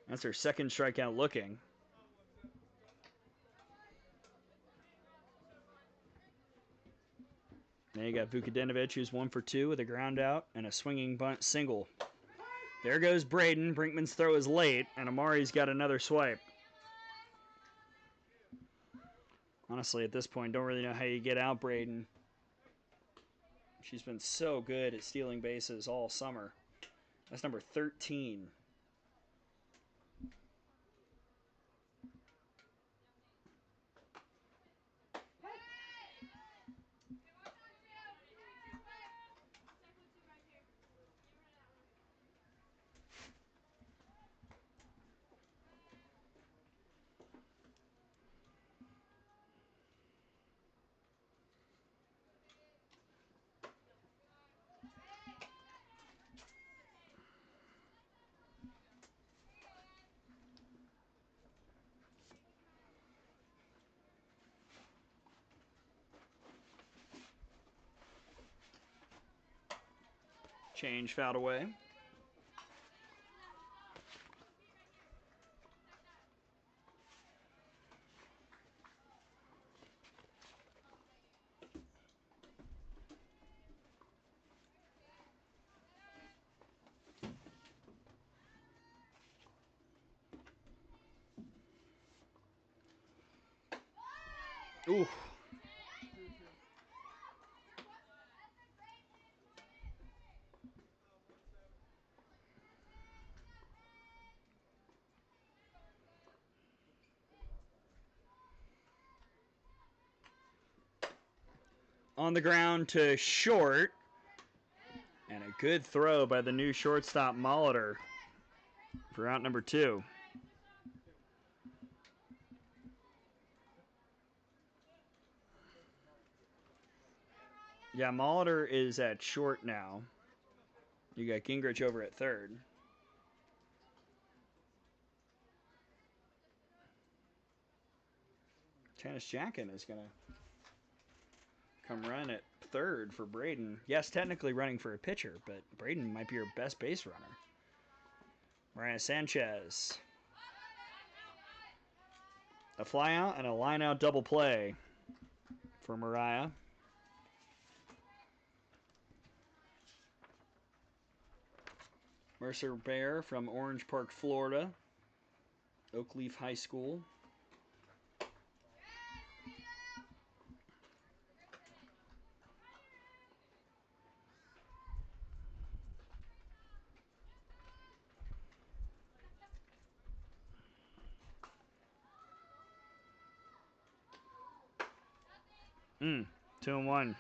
A: That's her second strikeout looking. Now you got Vukadinovich, who's 1 for 2 with a ground out and a swinging bunt single. There goes Braden. Brinkman's throw is late, and Amari's got another swipe. Honestly, at this point, don't really know how you get out Braden. She's been so good at stealing bases all summer. That's number 13. Change fouled away. Ooh. On the ground to short. And a good throw by the new shortstop Molitor for out number 2. Yeah, Molitor is at short now. You got Gingrich over at third. Tennis Jackin is going to come run at third for Braden. Yes, technically running for a pitcher, but Braden might be your best base runner. Mariah Sanchez. A flyout and a line-out double play for Mariah. Mercer Bear from Orange Park, Florida. Oakleaf High School. Mm, 2-1.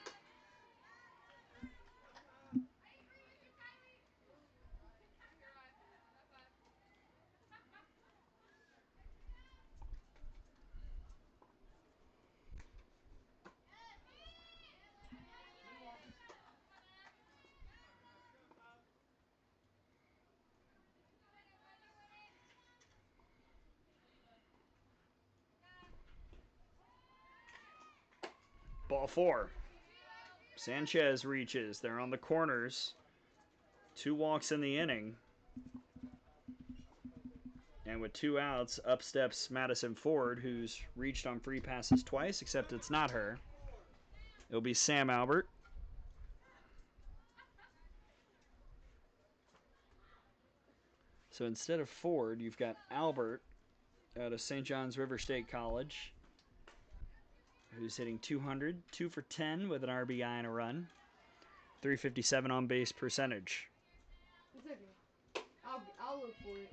A: Ball 4. Sanchez reaches. They're on the corners. 2 walks in the inning. And with 2 outs, up steps Madison Ford, who's reached on free passes twice, except it's not her. It'll be Sam Albert. So instead of Ford, you've got Albert out of St. John's River State College, who's hitting 200, 2 for 10 with an RBI and a run. 357 on base percentage.
C: It's okay. I'll look for it.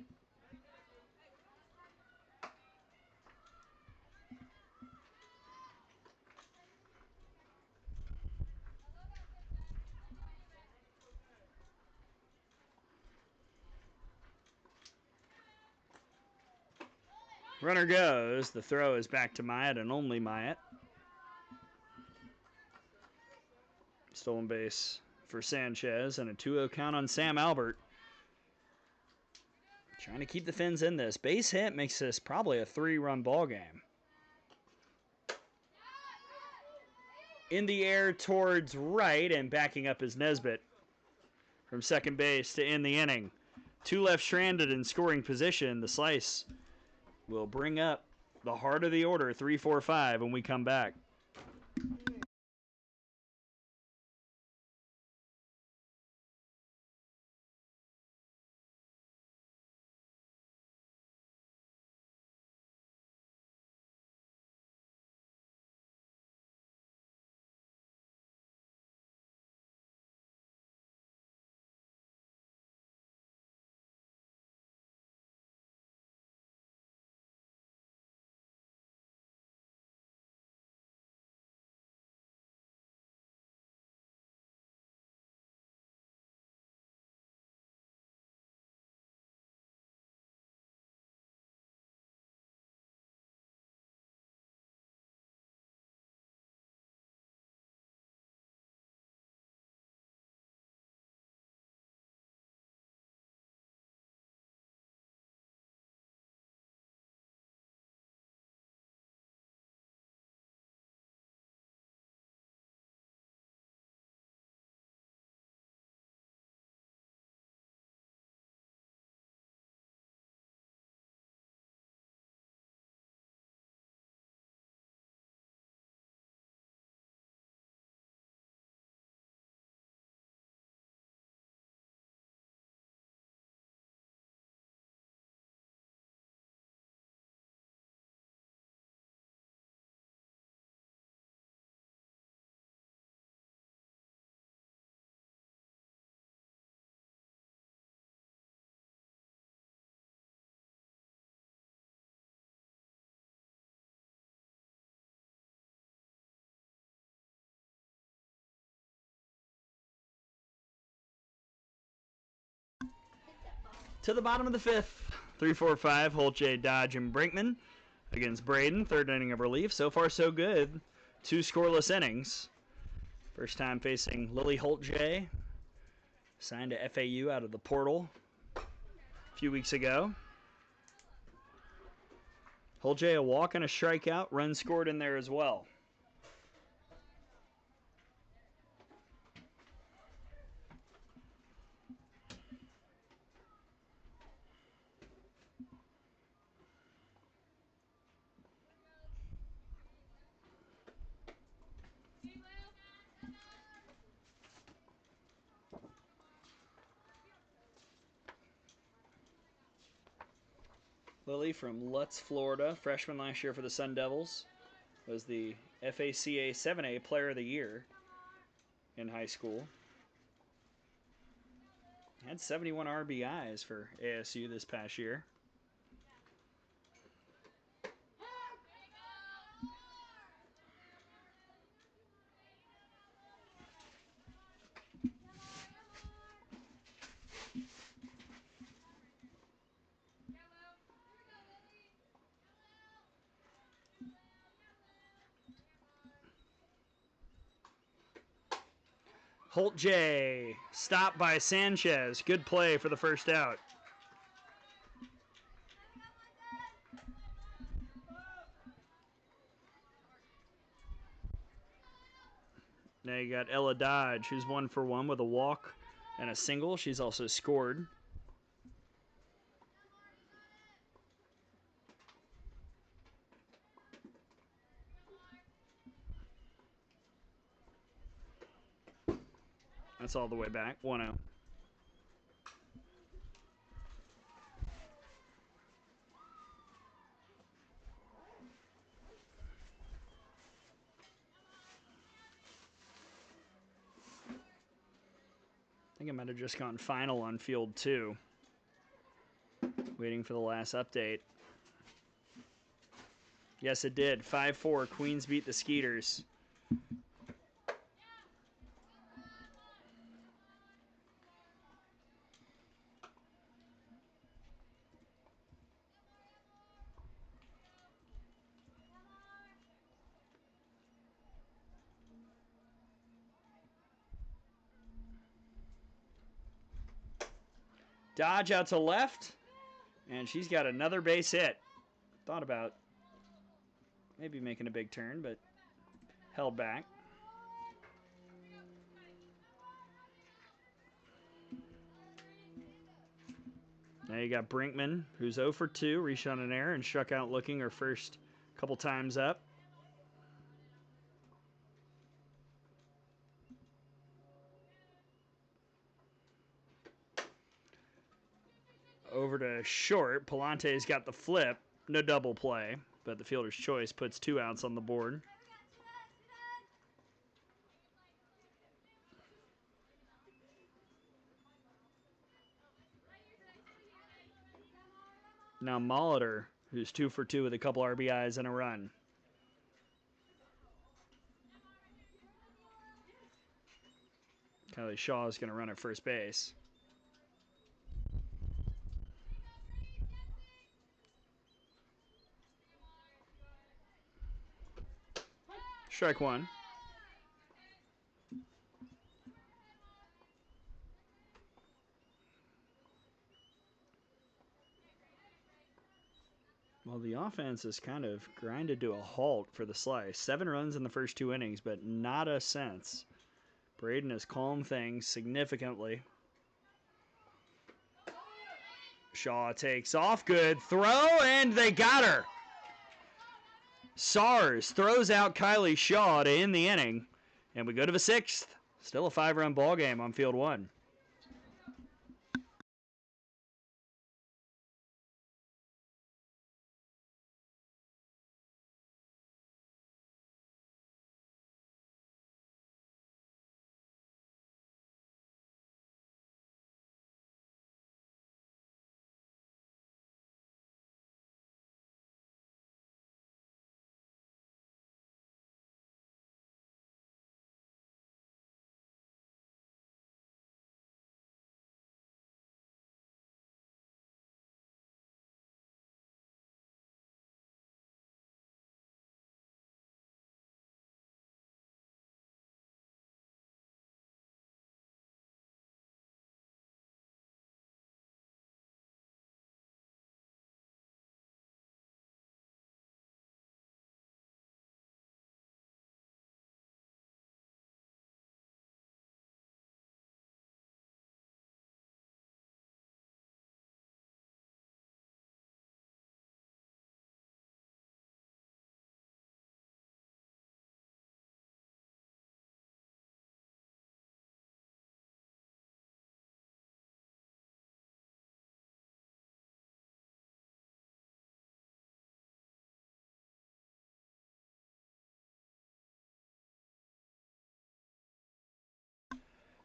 A: Runner goes. The throw is back to Myatt and only Myatt. Stolen base for Sanchez and a 2-0 count on Sam Albert. Trying to keep the Phinz in this. Base hit makes this probably a 3-run ball game. In the air towards right and backing up is Nesbitt from second base to end the inning. 2 left stranded in scoring position. The slice will bring up the heart of the order, 3-4-5, when we come back. To the bottom of the 5th, 3-4-5, Holt, J, Dodge, and Brinkman against Braden. 3rd inning of relief. So far, so good. 2 scoreless innings. First time facing Lily Holt J. Signed to FAU out of the portal a few weeks ago. Holt J, a walk and a strikeout. Run scored in there as well. Lily from Lutz, Florida, freshman last year for the Sun Devils, was the FACA 7A Player of the Year in high school. Had 71 RBIs for ASU this past year. Holt J, stopped by Sanchez. Good play for the first out. Now you got Ella Dodge, who's 1 for 1 with a walk and a single. She's also scored. That's all the way back, 1-0. I think it might have just gone final on field 2. Waiting for the last update. Yes, it did. 5-4. Queens beat the Skeeters. Dodge out to left, and she's got another base hit. Thought about maybe making a big turn, but held back. Now you got Brinkman, who's 0 for 2, reshot an error and struck out looking her first couple times up. Over to short. Palante's got the flip. No double play, but the fielder's choice puts 2 outs on the board. Now Molitor, who's 2 for 2 with a couple RBIs and a run. Kylie Shaw is going to run at first base. Strike 1. Well, the offense is kind of grinded to a halt for the Slice. 7 runs in the first 2 innings, but not a sense. Braden has calmed things significantly. Shaw takes off. Good throw, and they got her. Sars throws out Kylie Shaw to end the inning, and we go to the 6th. Still a 5-run ball game on field 1.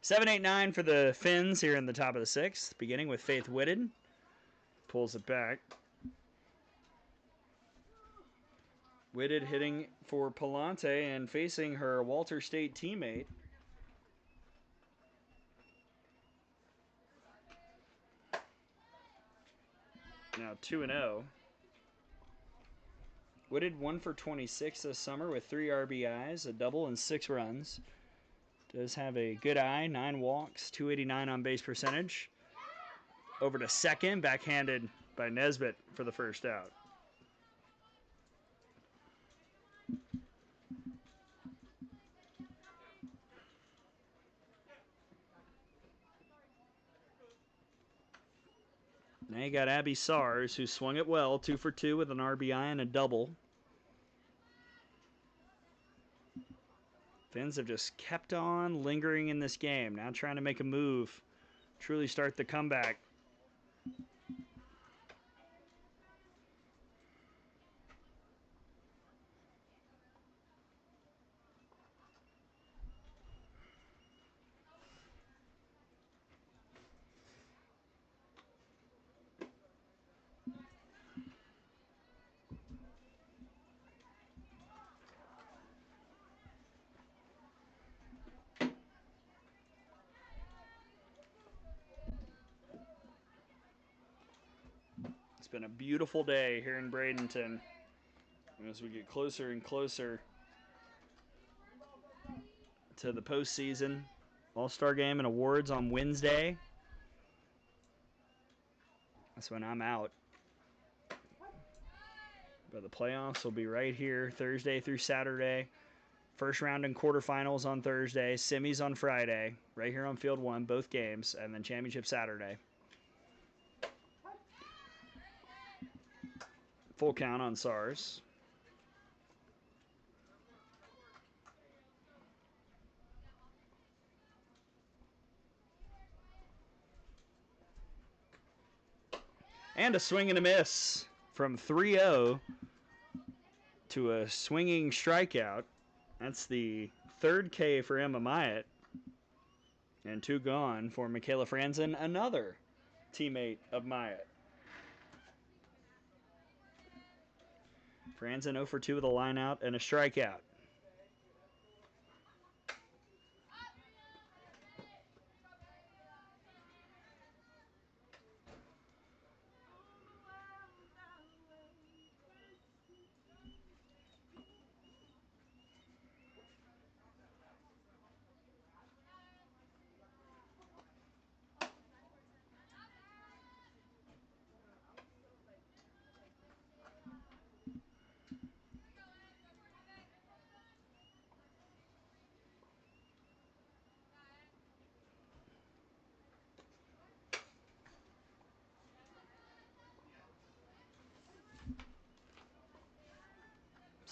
A: Seven, 8, 9 for the Phinz here in the top of the 6th, beginning with Faith Whitted. Pulls it back. Whitted hitting for Palante and facing her Walter State teammate. Now 2-0. Whitted 1 for 26 this summer with 3 RBIs, a double, and 6 runs. Does have a good eye, 9 walks, 289 on base percentage. Over to second, backhanded by Nesbitt for the first out. Now you got Abby Sars, who swung it well, 2 for 2 with an RBI and a double. Phinz have just kept on lingering in this game, now trying to make a move, truly start the comeback. It's been a beautiful day here in Bradenton. As we get closer and closer to the postseason, All-Star Game and awards on Wednesday. That's when I'm out. But the playoffs will be right here Thursday through Saturday. First round and quarterfinals on Thursday, semis on Friday, right here on Field 1, both games, and then championship Saturday. Full count on SARS. And a swing and a miss from 3-0 to a swinging strikeout. That's the third K for Emma Myatt. And 2 gone for Michaela Franzen, another teammate of Myatt. Franzen 0 for 2 with a line out and a strikeout.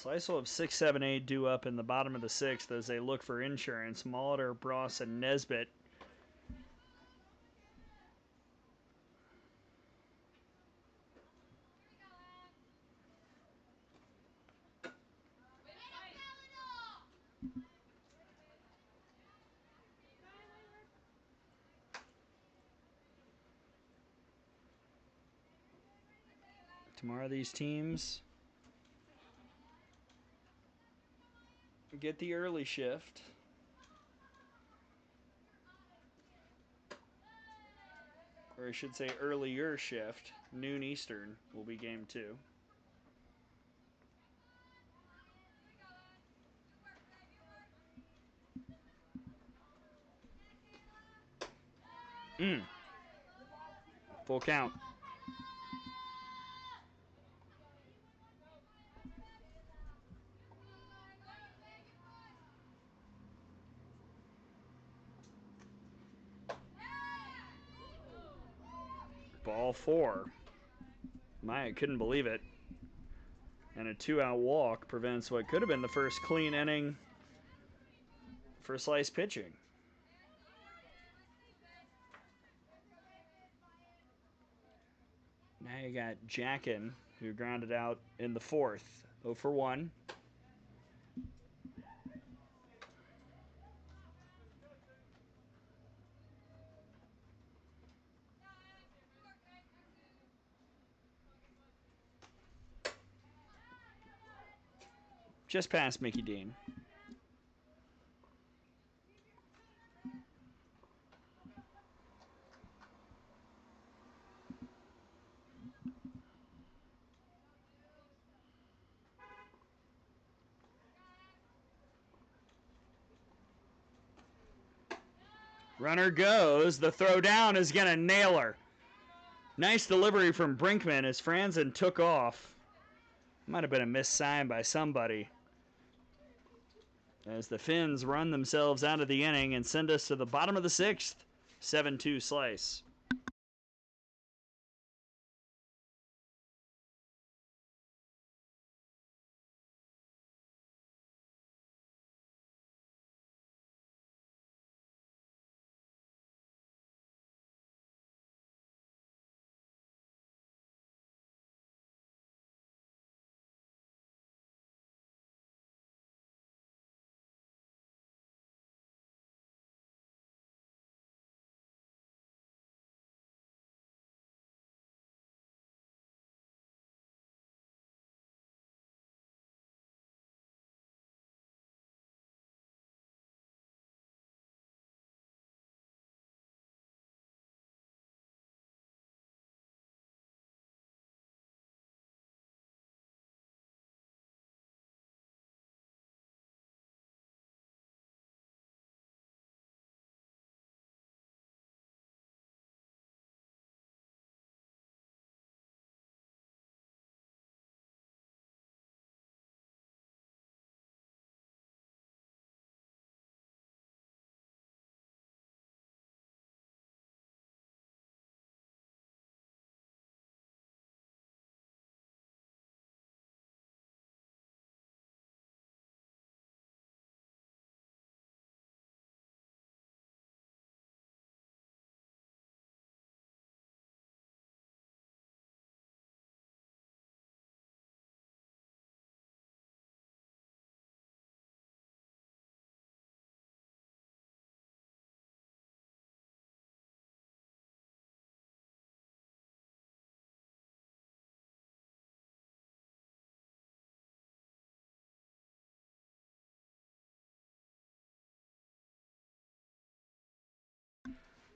A: Slice will have 6, 7, 8 due up in the bottom of the 6th as they look for insurance. Molitor, Bross, and Nesbitt. Tomorrow these teams get the early shift. Or I should say earlier shift. Noon Eastern will be game 2. Full count. Ball 4. Maya couldn't believe it. And a 2-out walk prevents what could have been the first clean inning for Slice pitching. Now you got Jackin, who grounded out in the 4th. 0 for 1. Just past Mickey Dean. Runner goes. The throw down is going to nail her. Nice delivery from Brinkman as Franzen took off. Might have been a missed sign by somebody. As the Phinz run themselves out of the inning and send us to the bottom of the 6th. 7-2 Slice.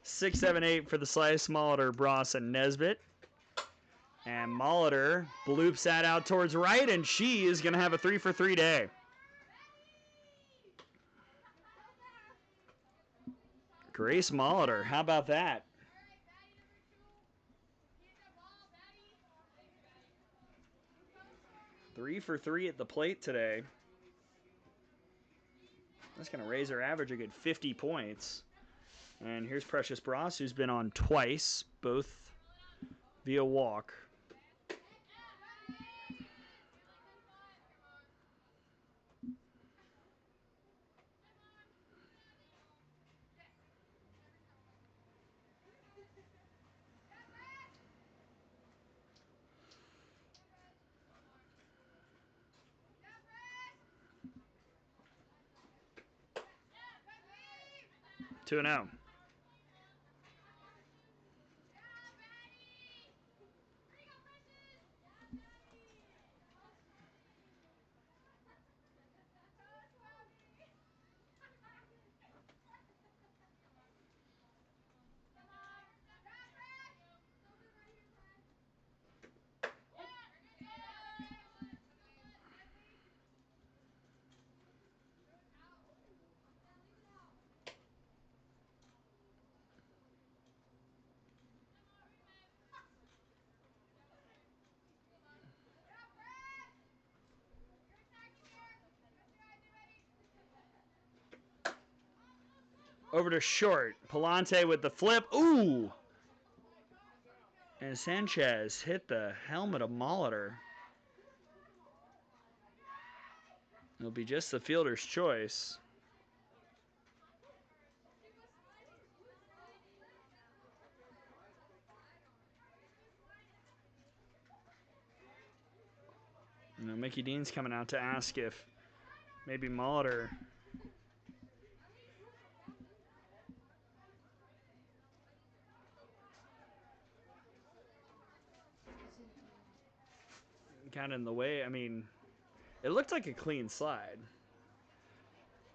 A: 6, 7, 8 for the slice. Molitor, Bross, and Nesbitt. And Molitor bloops that out towards right, and she is going to have a 3 for 3 day. Grace Molitor, how about that? Three for 3 at the plate today. That's going to raise her average a good 50 points. And here's Precious Bross, who's been on twice, both via walk. Two and out. Over to short. Palante with the flip. Ooh! And Sanchez hit the helmet of Molitor. It'll be just the fielder's choice. You know, Mickey Dean's coming out to ask if maybe Molitor got in the way. I mean, it looked like a clean slide.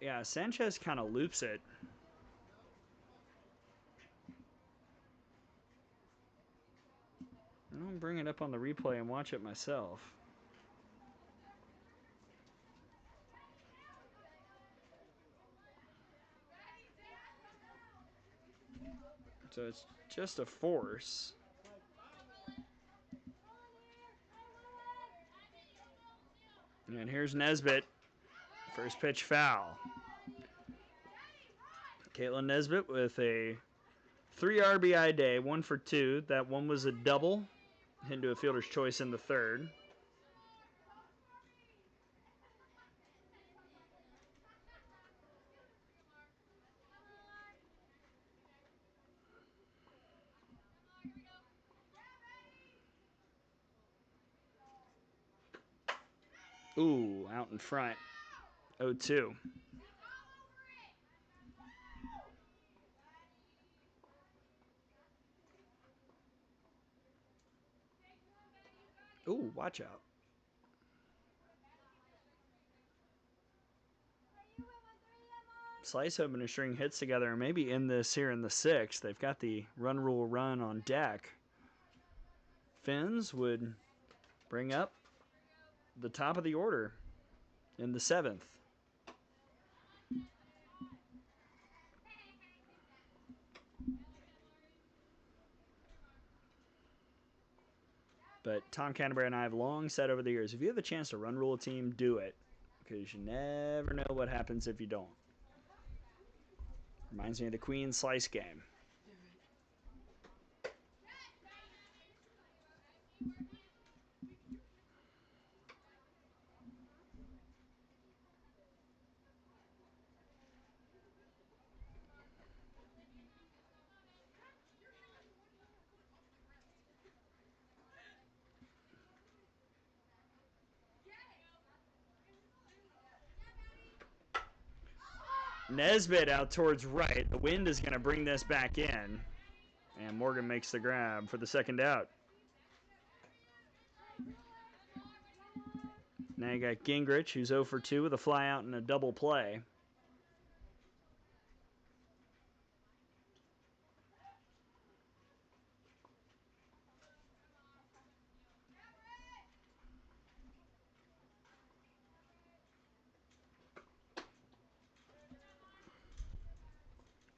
A: Yeah, Sanchez kind of loops it. I'll bring it up on the replay and watch it myself. So it's just a force. And here's Nesbitt. First pitch foul. Caitlin Nesbitt with a 3 RBI day, 1 for 2. That one was a double. Into a fielder's choice in the third. Ooh, out in front. 0-2. Ooh, watch out. Slice hoping to string hits together and maybe end this here in the 6th. They've got the run rule run on deck. Phinz would bring up the top of the order in the 7th. But Tom Canterbury and I have long said over the years, if you have a chance to run rule a team, do it. Because you never know what happens if you don't. Reminds me of the Queen Slice game. Nesbitt out towards right. The wind is going to bring this back in. And Morgan makes the grab for the second out. Now you got Gingrich, who's 0 for 2 with a fly out and a double play.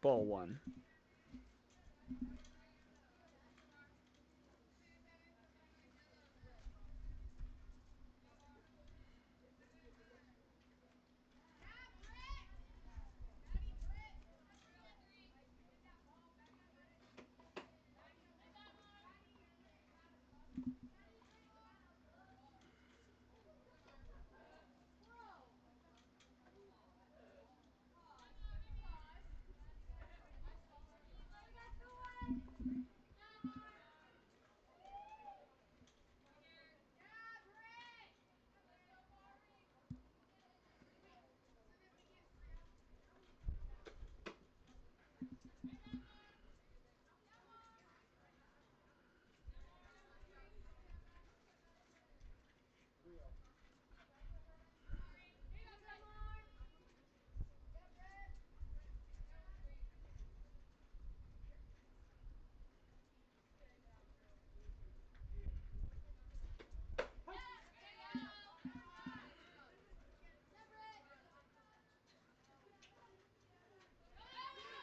A: Ball 1.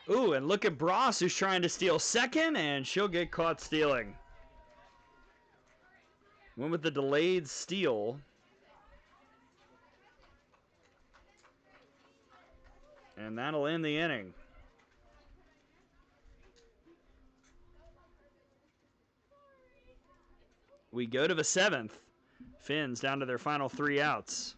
A: Ooh, and look at Bross, who's trying to steal second, and she'll get caught stealing. Went with the delayed steal. And that'll end the inning. We go to the 7th. Phinz down to their final 3 outs.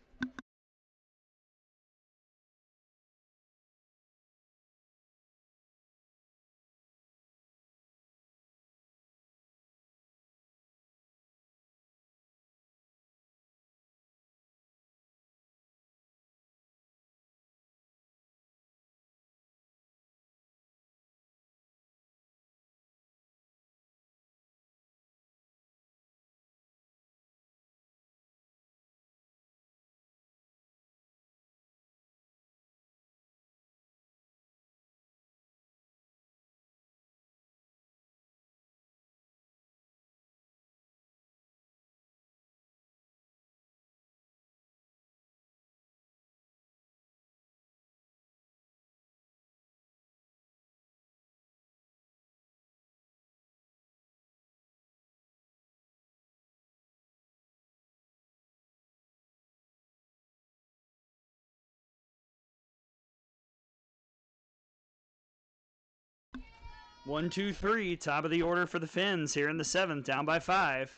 A: One, two, three, top of the order for the Phinz here in the 7th, down by 5.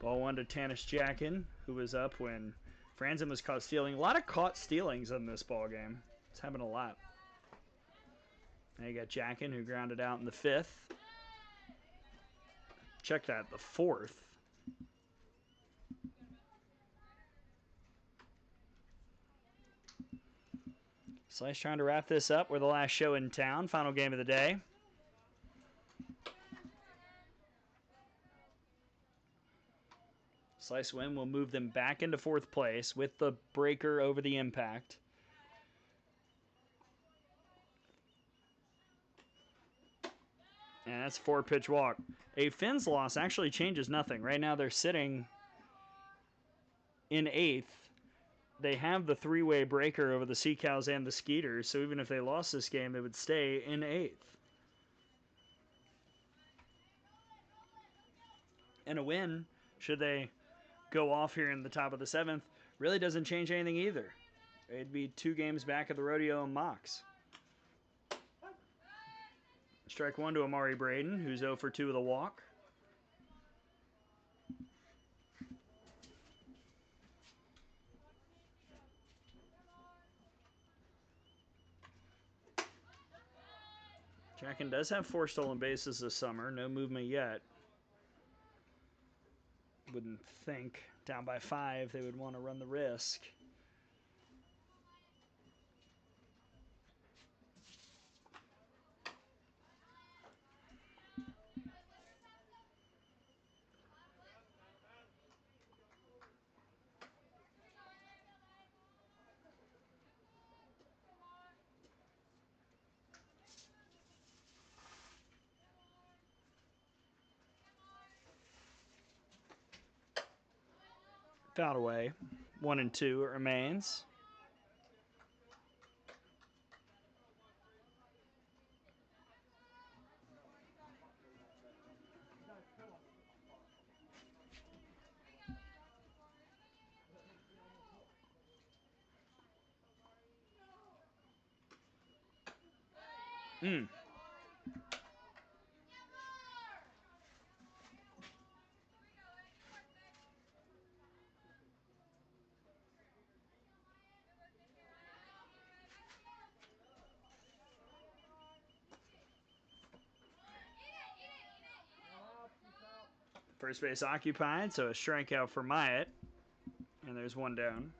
A: Ball 1 to Tanis Jackin, who was up when Franzen was caught stealing. A lot of caught stealings in this ball game. It's happened a lot. Now you got Jackin, who grounded out in the 5th. Check that, the 4th. Slice trying to wrap this up. We're the last show in town. Final game of the day. Slice win will move them back into 4th place with the breaker over the impact. And that's a 4-pitch walk. A Phinz loss actually changes nothing. Right now they're sitting in 8th. They have the 3-way breaker over the Sea Cows and the Skeeters, so even if they lost this game, they would stay in 8th. And a win, should they go off here in the top of the 7th, really doesn't change anything either. It'd be 2 games back of the Rodeo and Mox. Strike 1 to Amari Braden, who's 0 for 2 with a walk. Jackin does have 4 stolen bases this summer. No movement yet. Wouldn't think down by 5 they would want to run the risk. Fouled away. 1 and 2 it remains. Mm. First base occupied, so a strikeout for Myatt. And there's one down.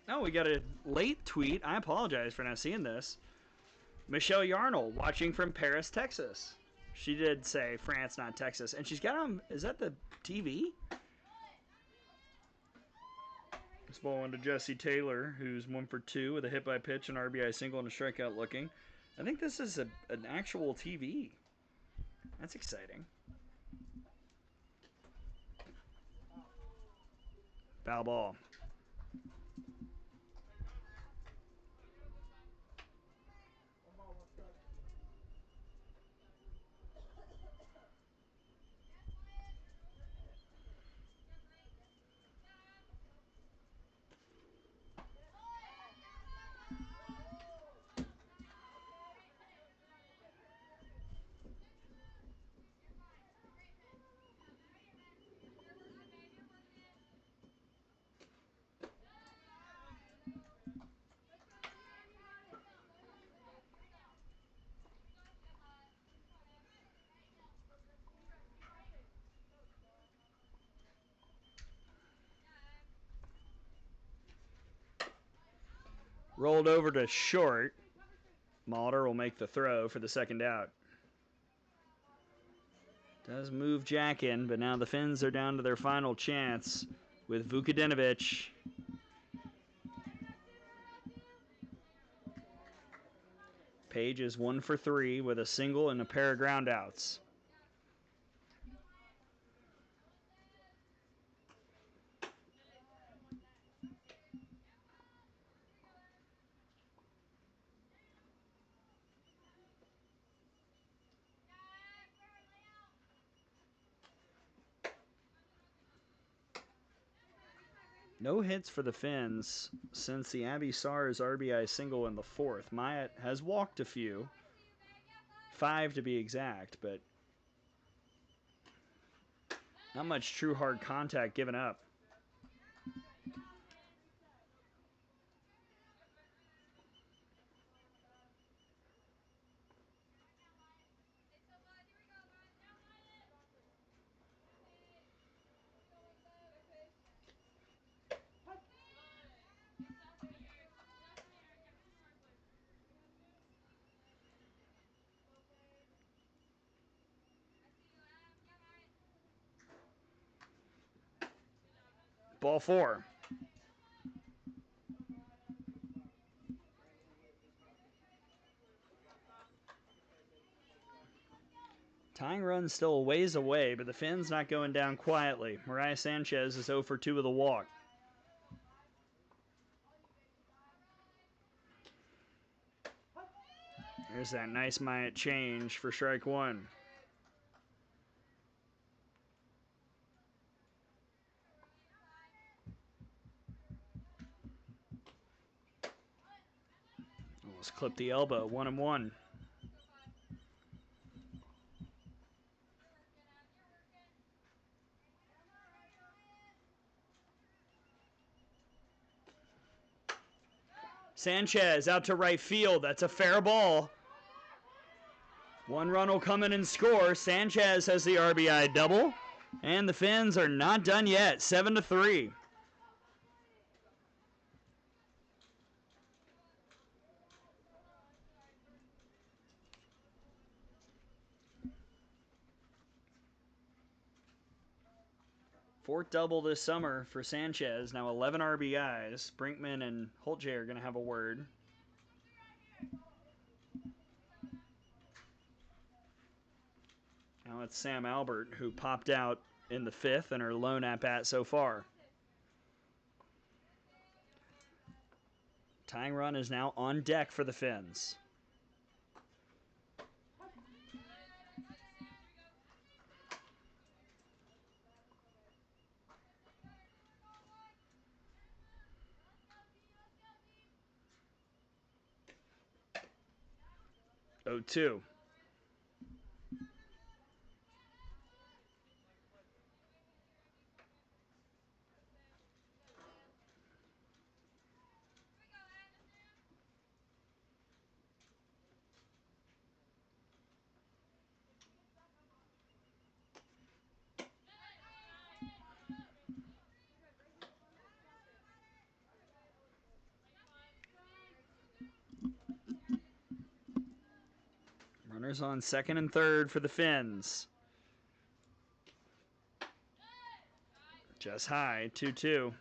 A: Oh, we got a late tweet. I apologize for not seeing this. Michelle Yarnell, watching from Paris, Texas. She did say France, not Texas. And she's got on, is that the TV? This ball into Jesse Taylor, who's 1 for 2 with a hit by pitch, an RBI single, and a strikeout looking. I think this is an actual TV. That's exciting. Foul ball. Rolled over to short. Malder will make the throw for the second out. Does move Jack in, but now the Phinz are down to their final chance with Vukadinovic. Page is 1 for 3 with a single and a pair of groundouts. No hits for the Phinz since the Abby Sars RBI single in the 4th. Myatt has walked a few, 5 to be exact, but not much true hard contact given up. Ball 4. Tying run still a ways away, but the Phinz not going down quietly. Mariah Sanchez is 0 for 2 with a walk. There's that nice Myatt change for strike 1. Almost clipped the elbow, 1-1. Sanchez out to right field. That's a fair ball. One run will come in and score. Sanchez has the RBI double. And the Phinz are not done yet. 7-3. Fourth double this summer for Sanchez. Now 11 RBIs. Brinkman and Holtje are going to have a word. Now it's Sam Albert, who popped out in the 5th and her lone at-bat so far. Tying run is now on deck for the Phinz. 0-2. Runners on second and third for the Phinz. Just high, 2-2.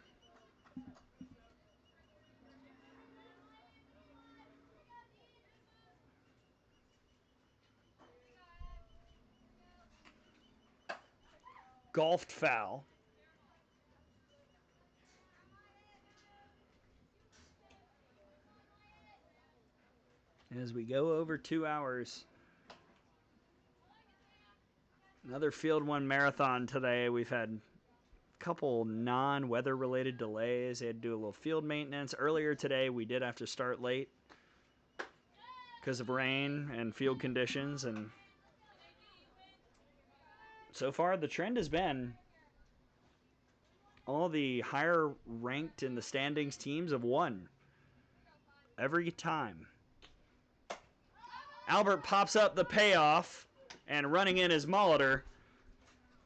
A: Golfed foul. As we go over 2 hours. Another Field 1 marathon today. We've had a couple non-weather related delays. They had to do a little field maintenance. Earlier today, we did have to start late because of rain and field conditions. And so far, the trend has been all the higher ranked in the standings teams have won every time. Albert pops up the payoff, and running in is Molitor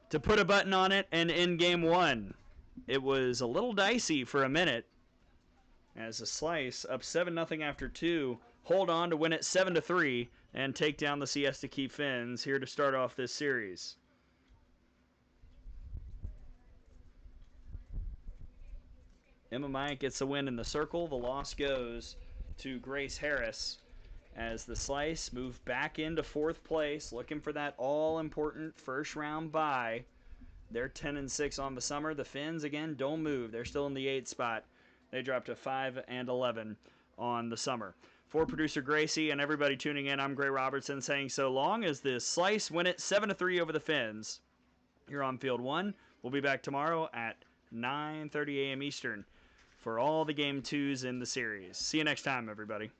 A: to put a button on it and in game one. It was a little dicey for a minute as the Slice up 7-0 after 2 hold on to win it 7-3 and take down the Siesta Key Phinz here to start off this series. Emma Myatt gets the win in the circle. The loss goes to Grace Harris as the Slice move back into 4th place, looking for that all-important first round bye. They're 10-6 on the summer. The Phinz, again, don't move. They're still in the 8th spot. They dropped to 5-11 on the summer. For producer Gracie and everybody tuning in, I'm Gray Robertson saying so long as the Slice win it 7-3 over the Phinz. You're on Field 1. We'll be back tomorrow at 9:30 a.m. Eastern for all the Game 2s in the series. See you next time, everybody.